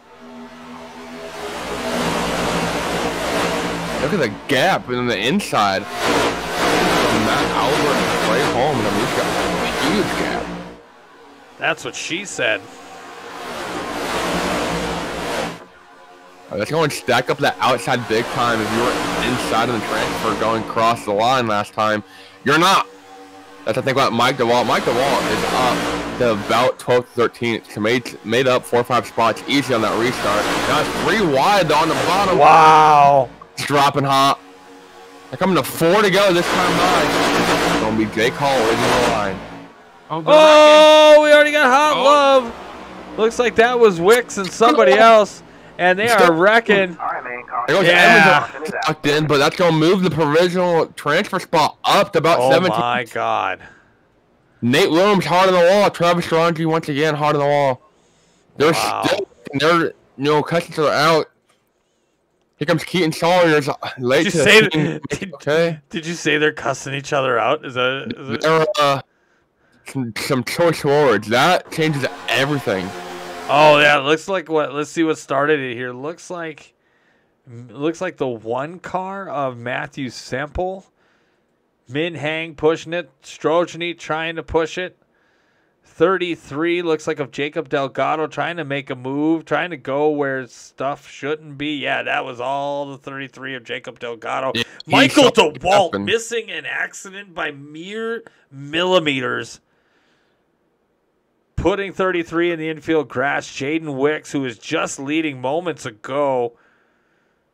Look at the gap in the inside. Matt Albert and Trey Holman, I mean, he's got a huge gap.
That's what she said.
Let's go and stack up that outside big time. If you were inside of the transfer going across the line last time, you're not. That's the thing about Mike DeWalt. Mike DeWalt is up to about 12th, 13th. So made up 4 or 5 spots easy on that restart. Got 3 wide on the bottom.
Wow.
It's dropping hot. They're coming to 4 to go this time by. It's going to be Jake Hall leading the line.
Oh, we already got hot love. Looks like that was Wicks and somebody else. And they are wrecking.
Yeah. Tucked in, but that's going to move the provisional transfer spot up to about 17.
Oh, my God.
Nate Williams hard on the wall. Travis Strongey once again hard on the wall. They're still, cutting each other out. Here comes Keaton Sawyer's late
Did
to
you
the
say
team. Okay.
Did you say they're cussing each other out? Is that
some choice words. That changes everything.
Oh yeah, it looks like what? Let's see what started it here. Looks like the one car of Matthew Semple, Min Hang pushing it, Strojny trying to push it. 33 looks like of Jacob Delgado trying to make a move, trying to go where stuff shouldn't be. Yeah, that was all the 33 of Jacob Delgado.
Yeah,
Michael DeWalt missing an accident by mere millimeters. Putting 33 in the infield grass. Jaden Wicks, who was just leading moments ago,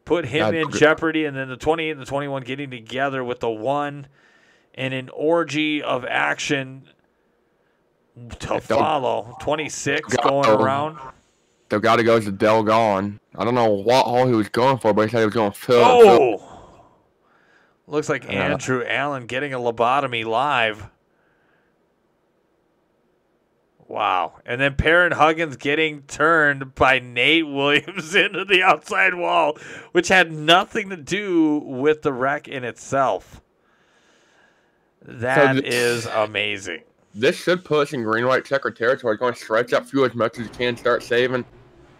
put him in jeopardy. And then the 28 and the 21 getting together with the 1 and an orgy of action to follow. 26 going around.
Delgado goes to Delgon. I don't know what hole he was going for, but he said he was going to fill.
Oh! Looks like Andrew Allen getting a lobotomy live. Wow. And then Perrin Huggins getting turned by Nate Williams into the outside wall, which had nothing to do with the wreck in itself. That is amazing.
This should put us in green-white checker territory. Going to stretch up fuel as much as you can, start saving.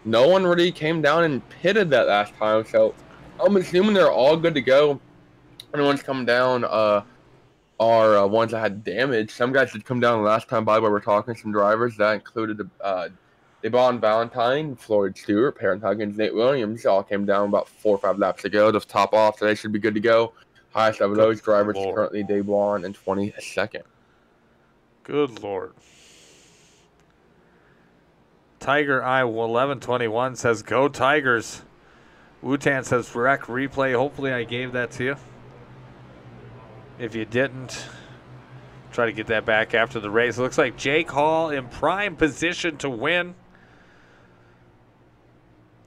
No one really came down and pitted that last time, so I'm assuming they're all good to go. Anyone's come down are ones that had damage. Some guys did come down last time by where we're talking some drivers. That included Devon Valentine, Floyd Stewart, Perrin Huggins, Nate Williams. All came down about 4 or 5 laps to go to top off, so they should be good to go. Highest of those drivers is currently Debon in 22nd.
Good Lord. Tiger I 1121 says, go Tigers. Wutan says, wreck replay. Hopefully I gave that to you. If you didn't, try to get that back after the race. Looks like Jake Hall in prime position to win.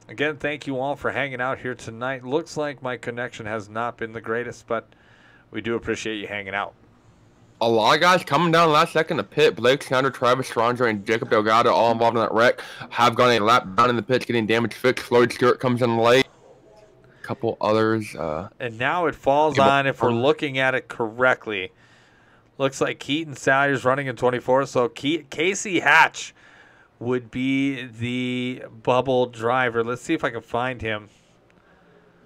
Again, thank you all for hanging out here tonight. Looks like my connection has not been the greatest, but we do appreciate you hanging out.
A lot of guys coming down last second to pit. Blake Snyder, Travis Strongey, and Jacob Delgado, all involved in that wreck, have gone a lap down in the pits, getting damage fixed. Floyd Stewart comes in late. A couple others.
And now it falls on, if we're looking at it correctly, looks like Keaton Salyer's running in 24, so Casey Hatch would be the bubble driver. Let's see if I can find him.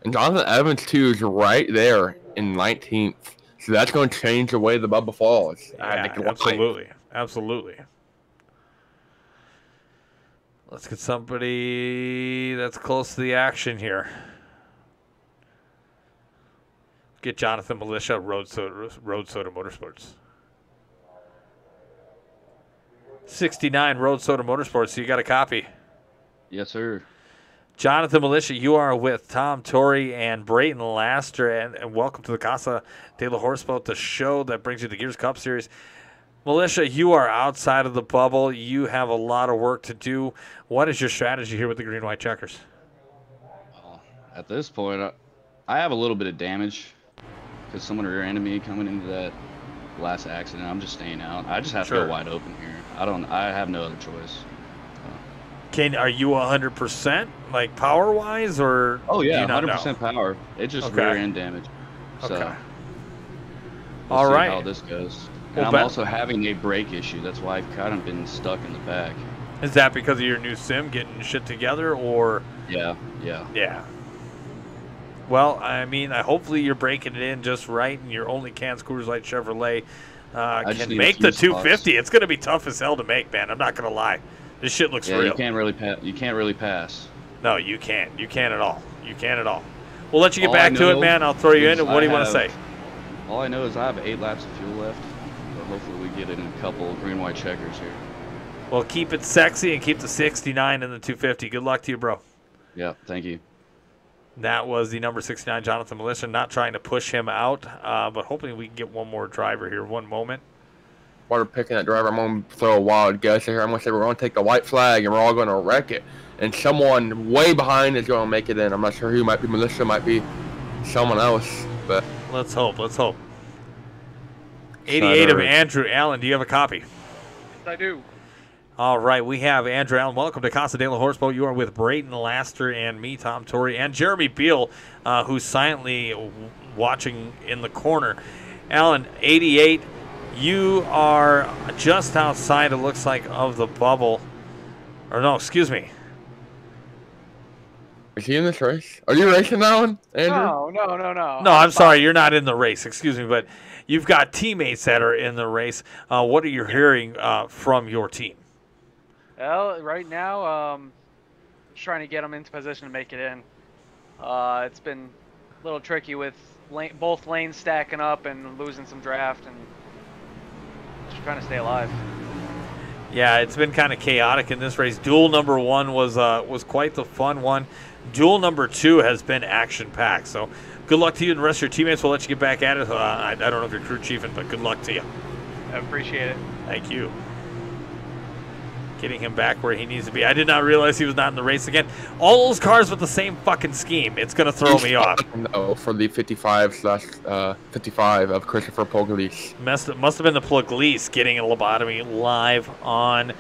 And Jonathan Evans, too, is right there in 19th. So that's going to change the way the bubble falls.
Yeah, absolutely. Absolutely. Let's get somebody that's close to the action here. Get Jonathan Militia, Road Soda Motorsports. 69 Road Soda Motorsports, so you got a copy.
Yes, sir.
Jonathan Militia, you are with Tom Torrey and Brayton Laster, and welcome to the Casa de la Horseboat, the show that brings you the Gears Cup Series. Militia, you are outside of the bubble. You have a lot of work to do. What is your strategy here with the green-white checkers?
At this point, I have a little bit of damage because someone rear-ended me coming into that last accident. I'm just staying out. I just have to go wide open here. I have no other choice.
Are you 100% like power-wise, or?
Oh yeah,
100%
power. It's just rear-end damage. So
okay.
We'll see how this goes. And
Well,
I'm also having a brake issue. That's why I've kind of been stuck in the back.
Is that because of your new sim getting shit together, or?
Yeah.
Well, I mean, hopefully you're breaking it in just right, and your only Can Coors Light Chevrolet can make the 250. It's going to be tough as hell to make, man. I'm not going to lie. This shit looks real.
You can't really pass.
No, you can't. You can't at all. You can't at all. We'll let you get back to it, man. I'll throw you in. What do you want to say?
All I know is I have 8 laps of fuel left. But hopefully we get in a couple green-white checkers here.
Well, keep it sexy and keep the 69 and the 250. Good luck to you, bro.
Yeah, thank you.
That was the number 69, Jonathan Militia. Not trying to push him out, but hoping we can get one more driver here. One moment.
While we're picking that driver, I'm going to throw a wild guess here. I'm going to say we're going to take the white flag, and we're all going to wreck it. And someone way behind is going to make it in. I'm not sure who. Might be Militia, might be someone else. But
let's hope. Let's hope. 88 of Andrew Allen. Do you have a copy?
Yes, I do.
All right, we have Andrew Allen. Welcome to Casa de la Horseboat. You are with Brayton Laster and me, Tom Torrey, and Jeremy Beal, who's silently watching in the corner. Allen, 88. You are just outside, it looks like, of the bubble. Or no, excuse me.
Is he in this race? Are you racing that one, Andrew?
No.
No, I'm sorry. You're not in the race. Excuse me, but you've got teammates that are in the race. What are you hearing from your team?
Well, right now, just trying to get them into position to make it in. It's been a little tricky with both lanes stacking up and losing some draft, and just trying to stay alive.
Yeah, it's been kind of chaotic in this race. Duel number 1 was quite the fun one. Duel number 2 has been action-packed. So good luck to you and the rest of your teammates. We'll let you get back at it. I don't know if you're crew chiefing, but good luck to you.
I appreciate it.
Thank you. Getting him back where he needs to be. I did not realize he was not in the race again. All those cars with the same fucking scheme. It's going to throw me off.
No, for the 55/55 of Christopher Pugliese.
Must have been the Pugliese getting a lobotomy live on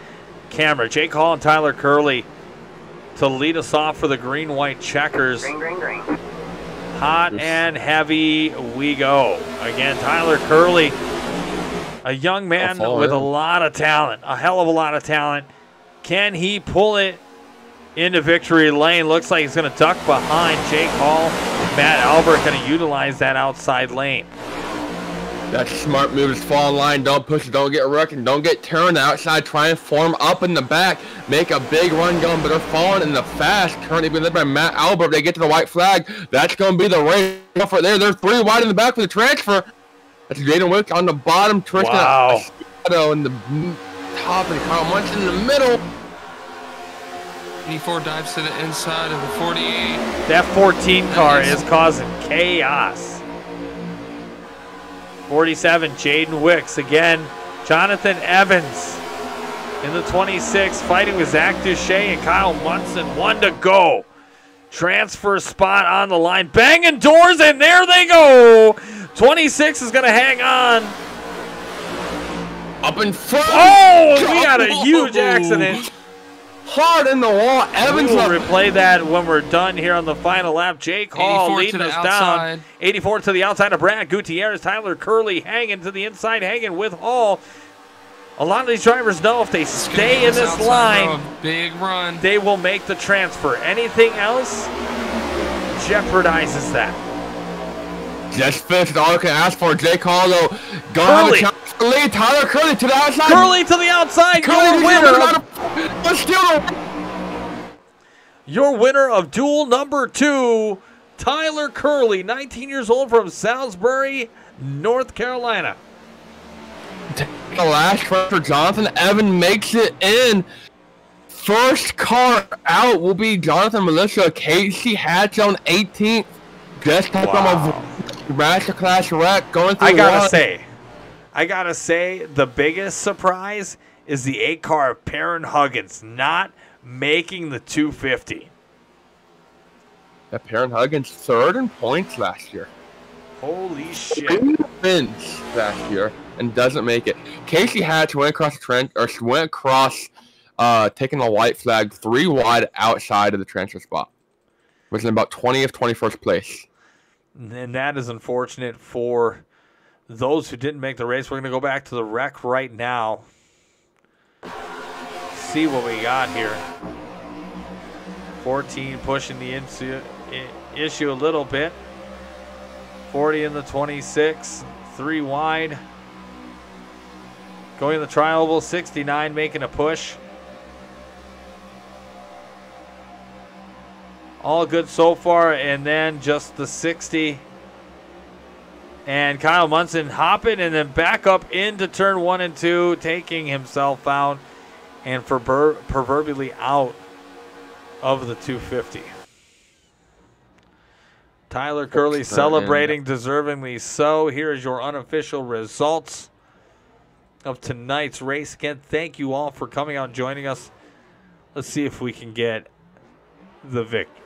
camera. Jake Hall and Tyler Curley to lead us off for the green-white checkers.
Green.
Hot and heavy we go. Again, Tyler Curley, a young man with a lot of talent, a hell of a lot of talent. Can he pull it into victory lane? Looks like he's going to duck behind Jake Hall. Matt Albert going to utilize that outside lane.
That's a smart move. Just fall in line. Don't push it. Don't get wrecked. And don't get turned outside. Try and form up in the back. Make a big run going. But they're falling in the fast. Currently being led by Matt Albert. They get to the white flag. That's going to be the race right there. They're 3 wide in the back for the transfer. That's Jaden Wick on the bottom. Tristan Shadow in the top. And Kyle Munch in the middle.
84 dives to the inside of the 48.
That 14 car is causing chaos. 47, Jaden Wicks again. Jonathan Evans in the 26, fighting with Zach Duche and Kyle Munson. 1 to go. Transfer spot on the line. Banging doors, and there they go. 26 is going to hang on.
Up in front.
Oh, we had a huge accident.
Hard in the wall. Evans
will replay that when we're done here on the final lap. Jake Hall leading us down. 84 to the outside of Brad Gutierrez. Tyler Curley hanging to the inside, hanging with Hall. A lot of these drivers know if they stay in this line,
big run,
they will make the transfer. Anything else? jeopardizes that.
Just finished all I can ask for. Jake Hollow gonna have a chance to lead. Tyler Curley to the outside.
Curley to the outside. Your winner of duel number 2, Tyler Curley, 19 years old from Salisbury, North Carolina.
The last run for Jonathan Evan makes it in. First car out will be Jonathan Militia. Casey Hatch on 18th. Just from a masterclass wreck going through.
I gotta say, the biggest surprise is the 8 car of Perrin Huggins not making the 250.
Perrin Huggins 3rd in points last year.
Holy shit!
2 wins last year and doesn't make it. Casey Hatch went across the trench, or went across, taking the white flag 3 wide outside of the transfer spot. Was in about 20th, 21st place.
And that is unfortunate for those who didn't make the race. We're going to go back to the wreck right now. See what we got here. 14 pushing the issue a little bit. 40 in the 26. 3 wide. Going the tri-oval. 69 making a push. All good so far, and then just the 60. And Kyle Munson hopping and then back up into turn 1 and 2, taking himself out and proverbially out of the 250. Tyler Curley celebrating, deservingly so. Here is your unofficial results of tonight's race. Again, thank you all for coming out and joining us. Let's see if we can get the victor.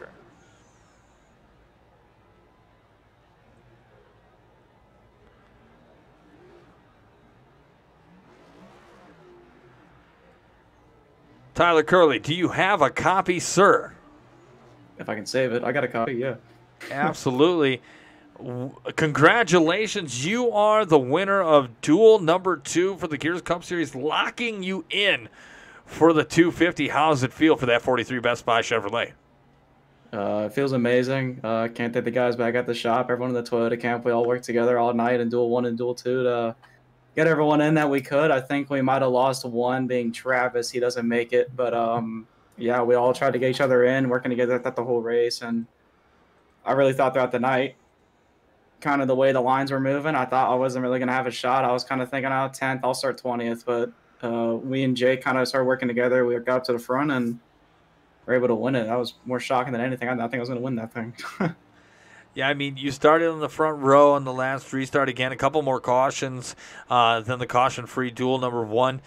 Tyler Curley, do you have a copy, sir?
If I can save it, I got a copy, yeah.
Absolutely. Congratulations. You are the winner of duel number 2 for the Gears Cup Series, locking you in for the 250. How does it feel for that 43 Best Buy Chevrolet?
It feels amazing. Can't thank the guys back at the shop, everyone in the Toyota camp. We all worked together all night in duel 1 and duel 2 to get everyone in that we could. I think we might have lost one, being Travis. He doesn't make it. But, yeah, we all tried to get each other in, working together throughout the whole race. And I really thought throughout the night, kind of the way the lines were moving, I thought I wasn't really going to have a shot. I was kind of thinking, 10th, I'll start 20th. But we and Jake kind of started working together. We got up to the front and were able to win it. That was more shocking than anything. I think I was going to win that thing.
Yeah, I mean, you started in the front row on the last restart again. A couple more cautions than the caution-free duel number 1.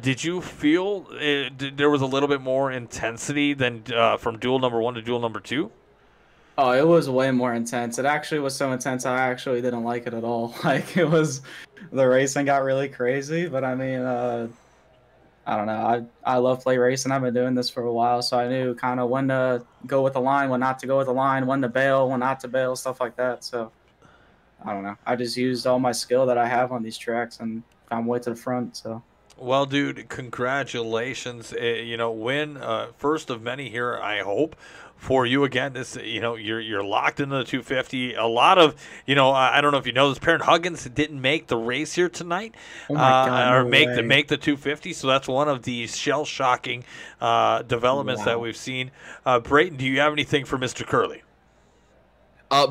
Did you feel there was a little bit more intensity than from duel number 1 to duel number 2?
Oh, it was way more intense. It actually was so intense I actually didn't like it at all. Like, it was, the racing got really crazy. But I mean, I don't know. I love play racing. I've been doing this for a while, so I knew kind of when to go with the line, when not to go with the line, when to bail, when not to bail, stuff like that. So I don't know. I just used all my skill that I have on these tracks and found my way to the front. So.
Well, dude, congratulations. Win first of many here, I hope, for you again. This, you're locked into the 250. A lot of, I don't know if you know this, Perrin Huggins didn't make the race here tonight,
oh my God,
or make the 250. So that's one of the shell-shocking developments that we've seen. Brayton, do you have anything for Mr. Curley?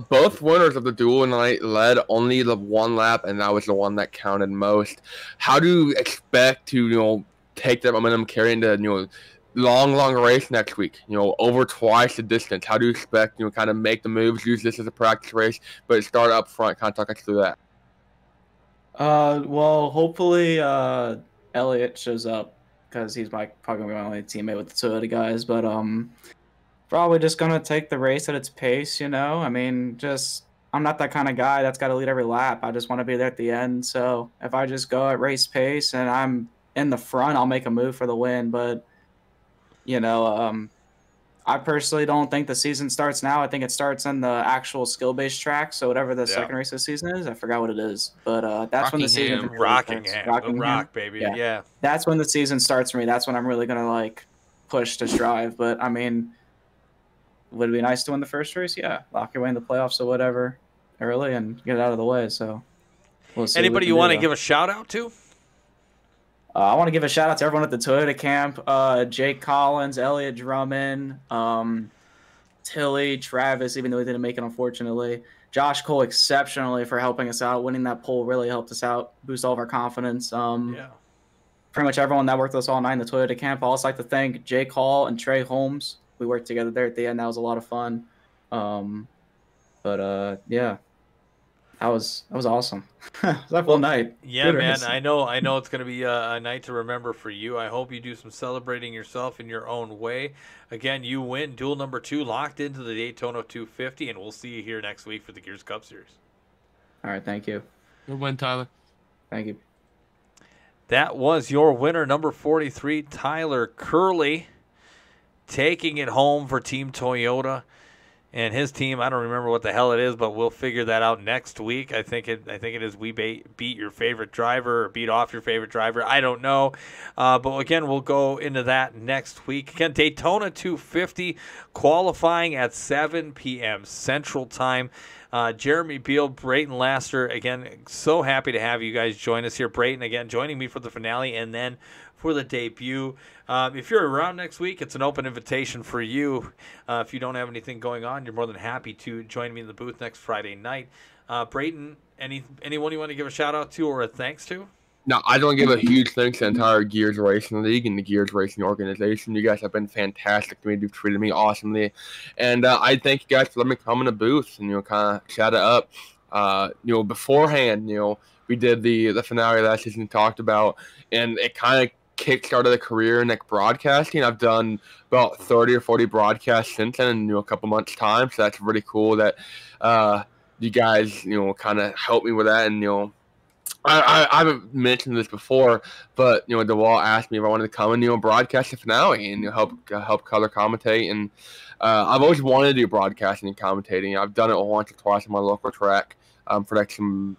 Both winners of the duel night led only the 1 lap, and that was the one that counted most. How do you expect to, take that momentum, carry into, long race next week? Over twice the distance. How do you expect, kind of make the moves, use this as a practice race, but start up front? Kind of talk us through that.
Well, hopefully Elliott shows up because he's probably gonna be my only teammate with the Toyota guys, but probably just going to take the race at its pace, I mean, I'm not that kind of guy that's got to lead every lap. I just want to be there at the end. So if I just go at race pace and I'm in the front, I'll make a move for the win. But, I personally don't think the season starts now. I think it starts in the actual skill-based track. So whatever the second race of the season is, I forgot what it is. But that's when the season really
Rockingham.
starts.
The Rock, baby. Yeah.
That's when the season starts for me. That's when I'm really going to, push to strive. But, I mean, would it be nice to win the first race? Yeah, lock your way in the playoffs or whatever early and get it out of the way. So we'll see.
Anybody you want to give a shout out to?
I want to give a shout out to everyone at the Toyota camp. Jake Collins, Elliot Drummond, Tilly, Travis, even though he didn't make it, unfortunately. Josh Cole exceptionally for helping us out. Winning that pole really helped us out, boost all of our confidence.
Yeah.
Pretty much everyone that worked with us all night in the Toyota camp. I also like to thank Jake Hall and Trey Holmes. We worked together there at the end. That was a lot of fun. Yeah, that was awesome. It was a full night.
Yeah,
Good
man.
race.
I know it's going to be a night to remember for you. I hope you do some celebrating yourself in your own way. Again, you win duel number 2, locked into the Daytona 250, and we'll see you here next week for the Gears Cup Series.
All right, thank you.
Good win, Tyler.
Thank you.
That was your winner, number 43, Tyler Curley, taking it home for Team Toyota. And his team, I don't remember what the hell it is, but we'll figure that out next week. I think it is we beat your favorite driver or beat off your favorite driver. I don't know. But again, we'll go into that next week. Again, Daytona 250 qualifying at 7 p.m. Central Time. Jeremy Beal, Brayton Laster, again, so happy to have you guys join us here. Brayton, again, joining me for the finale and then for the debut. If you're around next week, it's an open invitation for you. If you don't have anything going on, you're more than happy to join me in the booth next Friday night. Brayton, anyone you want to give a shout out to or a thanks to?
No, I don't give a huge thanks to the entire Gears Racing League and the Gears Racing organization. You guys have been fantastic to me. You've treated me awesomely. And I thank you guys for letting me come in the booth and, kind of chat it up. Beforehand, we did the finale last season talked about, and it kind of kick-started a career in broadcasting. I've done about 30 or 40 broadcasts since then in a couple months' time. So that's really cool that you guys, kind of helped me with that. And, I haven't mentioned this before, but DeWalt asked me if I wanted to come and broadcast the finale and help color commentate. And I've always wanted to do broadcasting and commentating. I've done it once or twice on my local track for some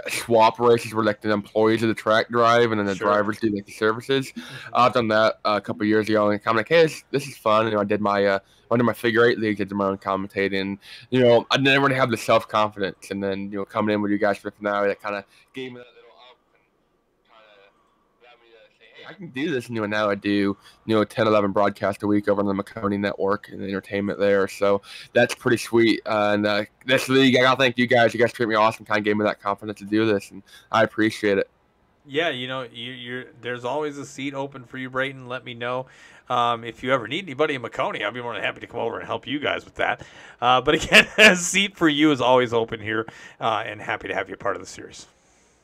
swap races where the employees of the track drive and then the drivers do the services. I've done that a couple of years ago and kind of hey, this is fun. I did my figure 8 leagues, I did my own commentating. I didn't really have the self confidence, and then coming in with you guys for the finale, that kind of gave me that little up and kind of got me to say, hey, I can do this. And now I do 10, 11 broadcasts a week over on the Maconi network and the entertainment there. So that's pretty sweet. And this league, I gotta thank you guys. You guys treat me awesome. Kind of gave me that confidence to do this, and I appreciate it.
Yeah, there's always a seat open for you, Brayton. Let me know. If you ever need anybody in Maconi, I'll be more than happy to come over and help you guys with that. But again, a seat for you is always open here, and happy to have you a part of the series.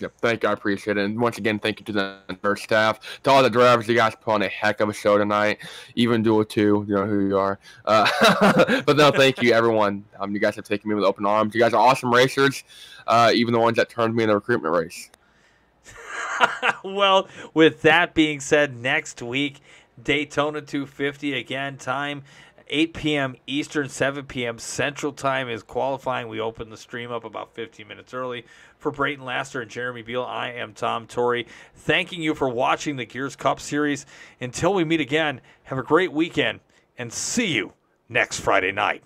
Yep, thank you. I appreciate it. And once again, thank you to the entire staff, to all the drivers. You guys put on a heck of a show tonight. Even Duel 2, you know who you are. But no, thank you, everyone. You guys have taken me with open arms. You guys are awesome racers, even the ones that turned me in the recruitment race.
Well, with that being said, next week, Daytona 250, again, time 8 p.m. Eastern, 7 p.m. Central Time is qualifying. We open the stream up about 15 minutes early. For Brayton Laster and Jeremy Beal, I am Tom Torrey. Thanking you for watching the Gears Cup Series. Until we meet again, have a great weekend, and see you next Friday night.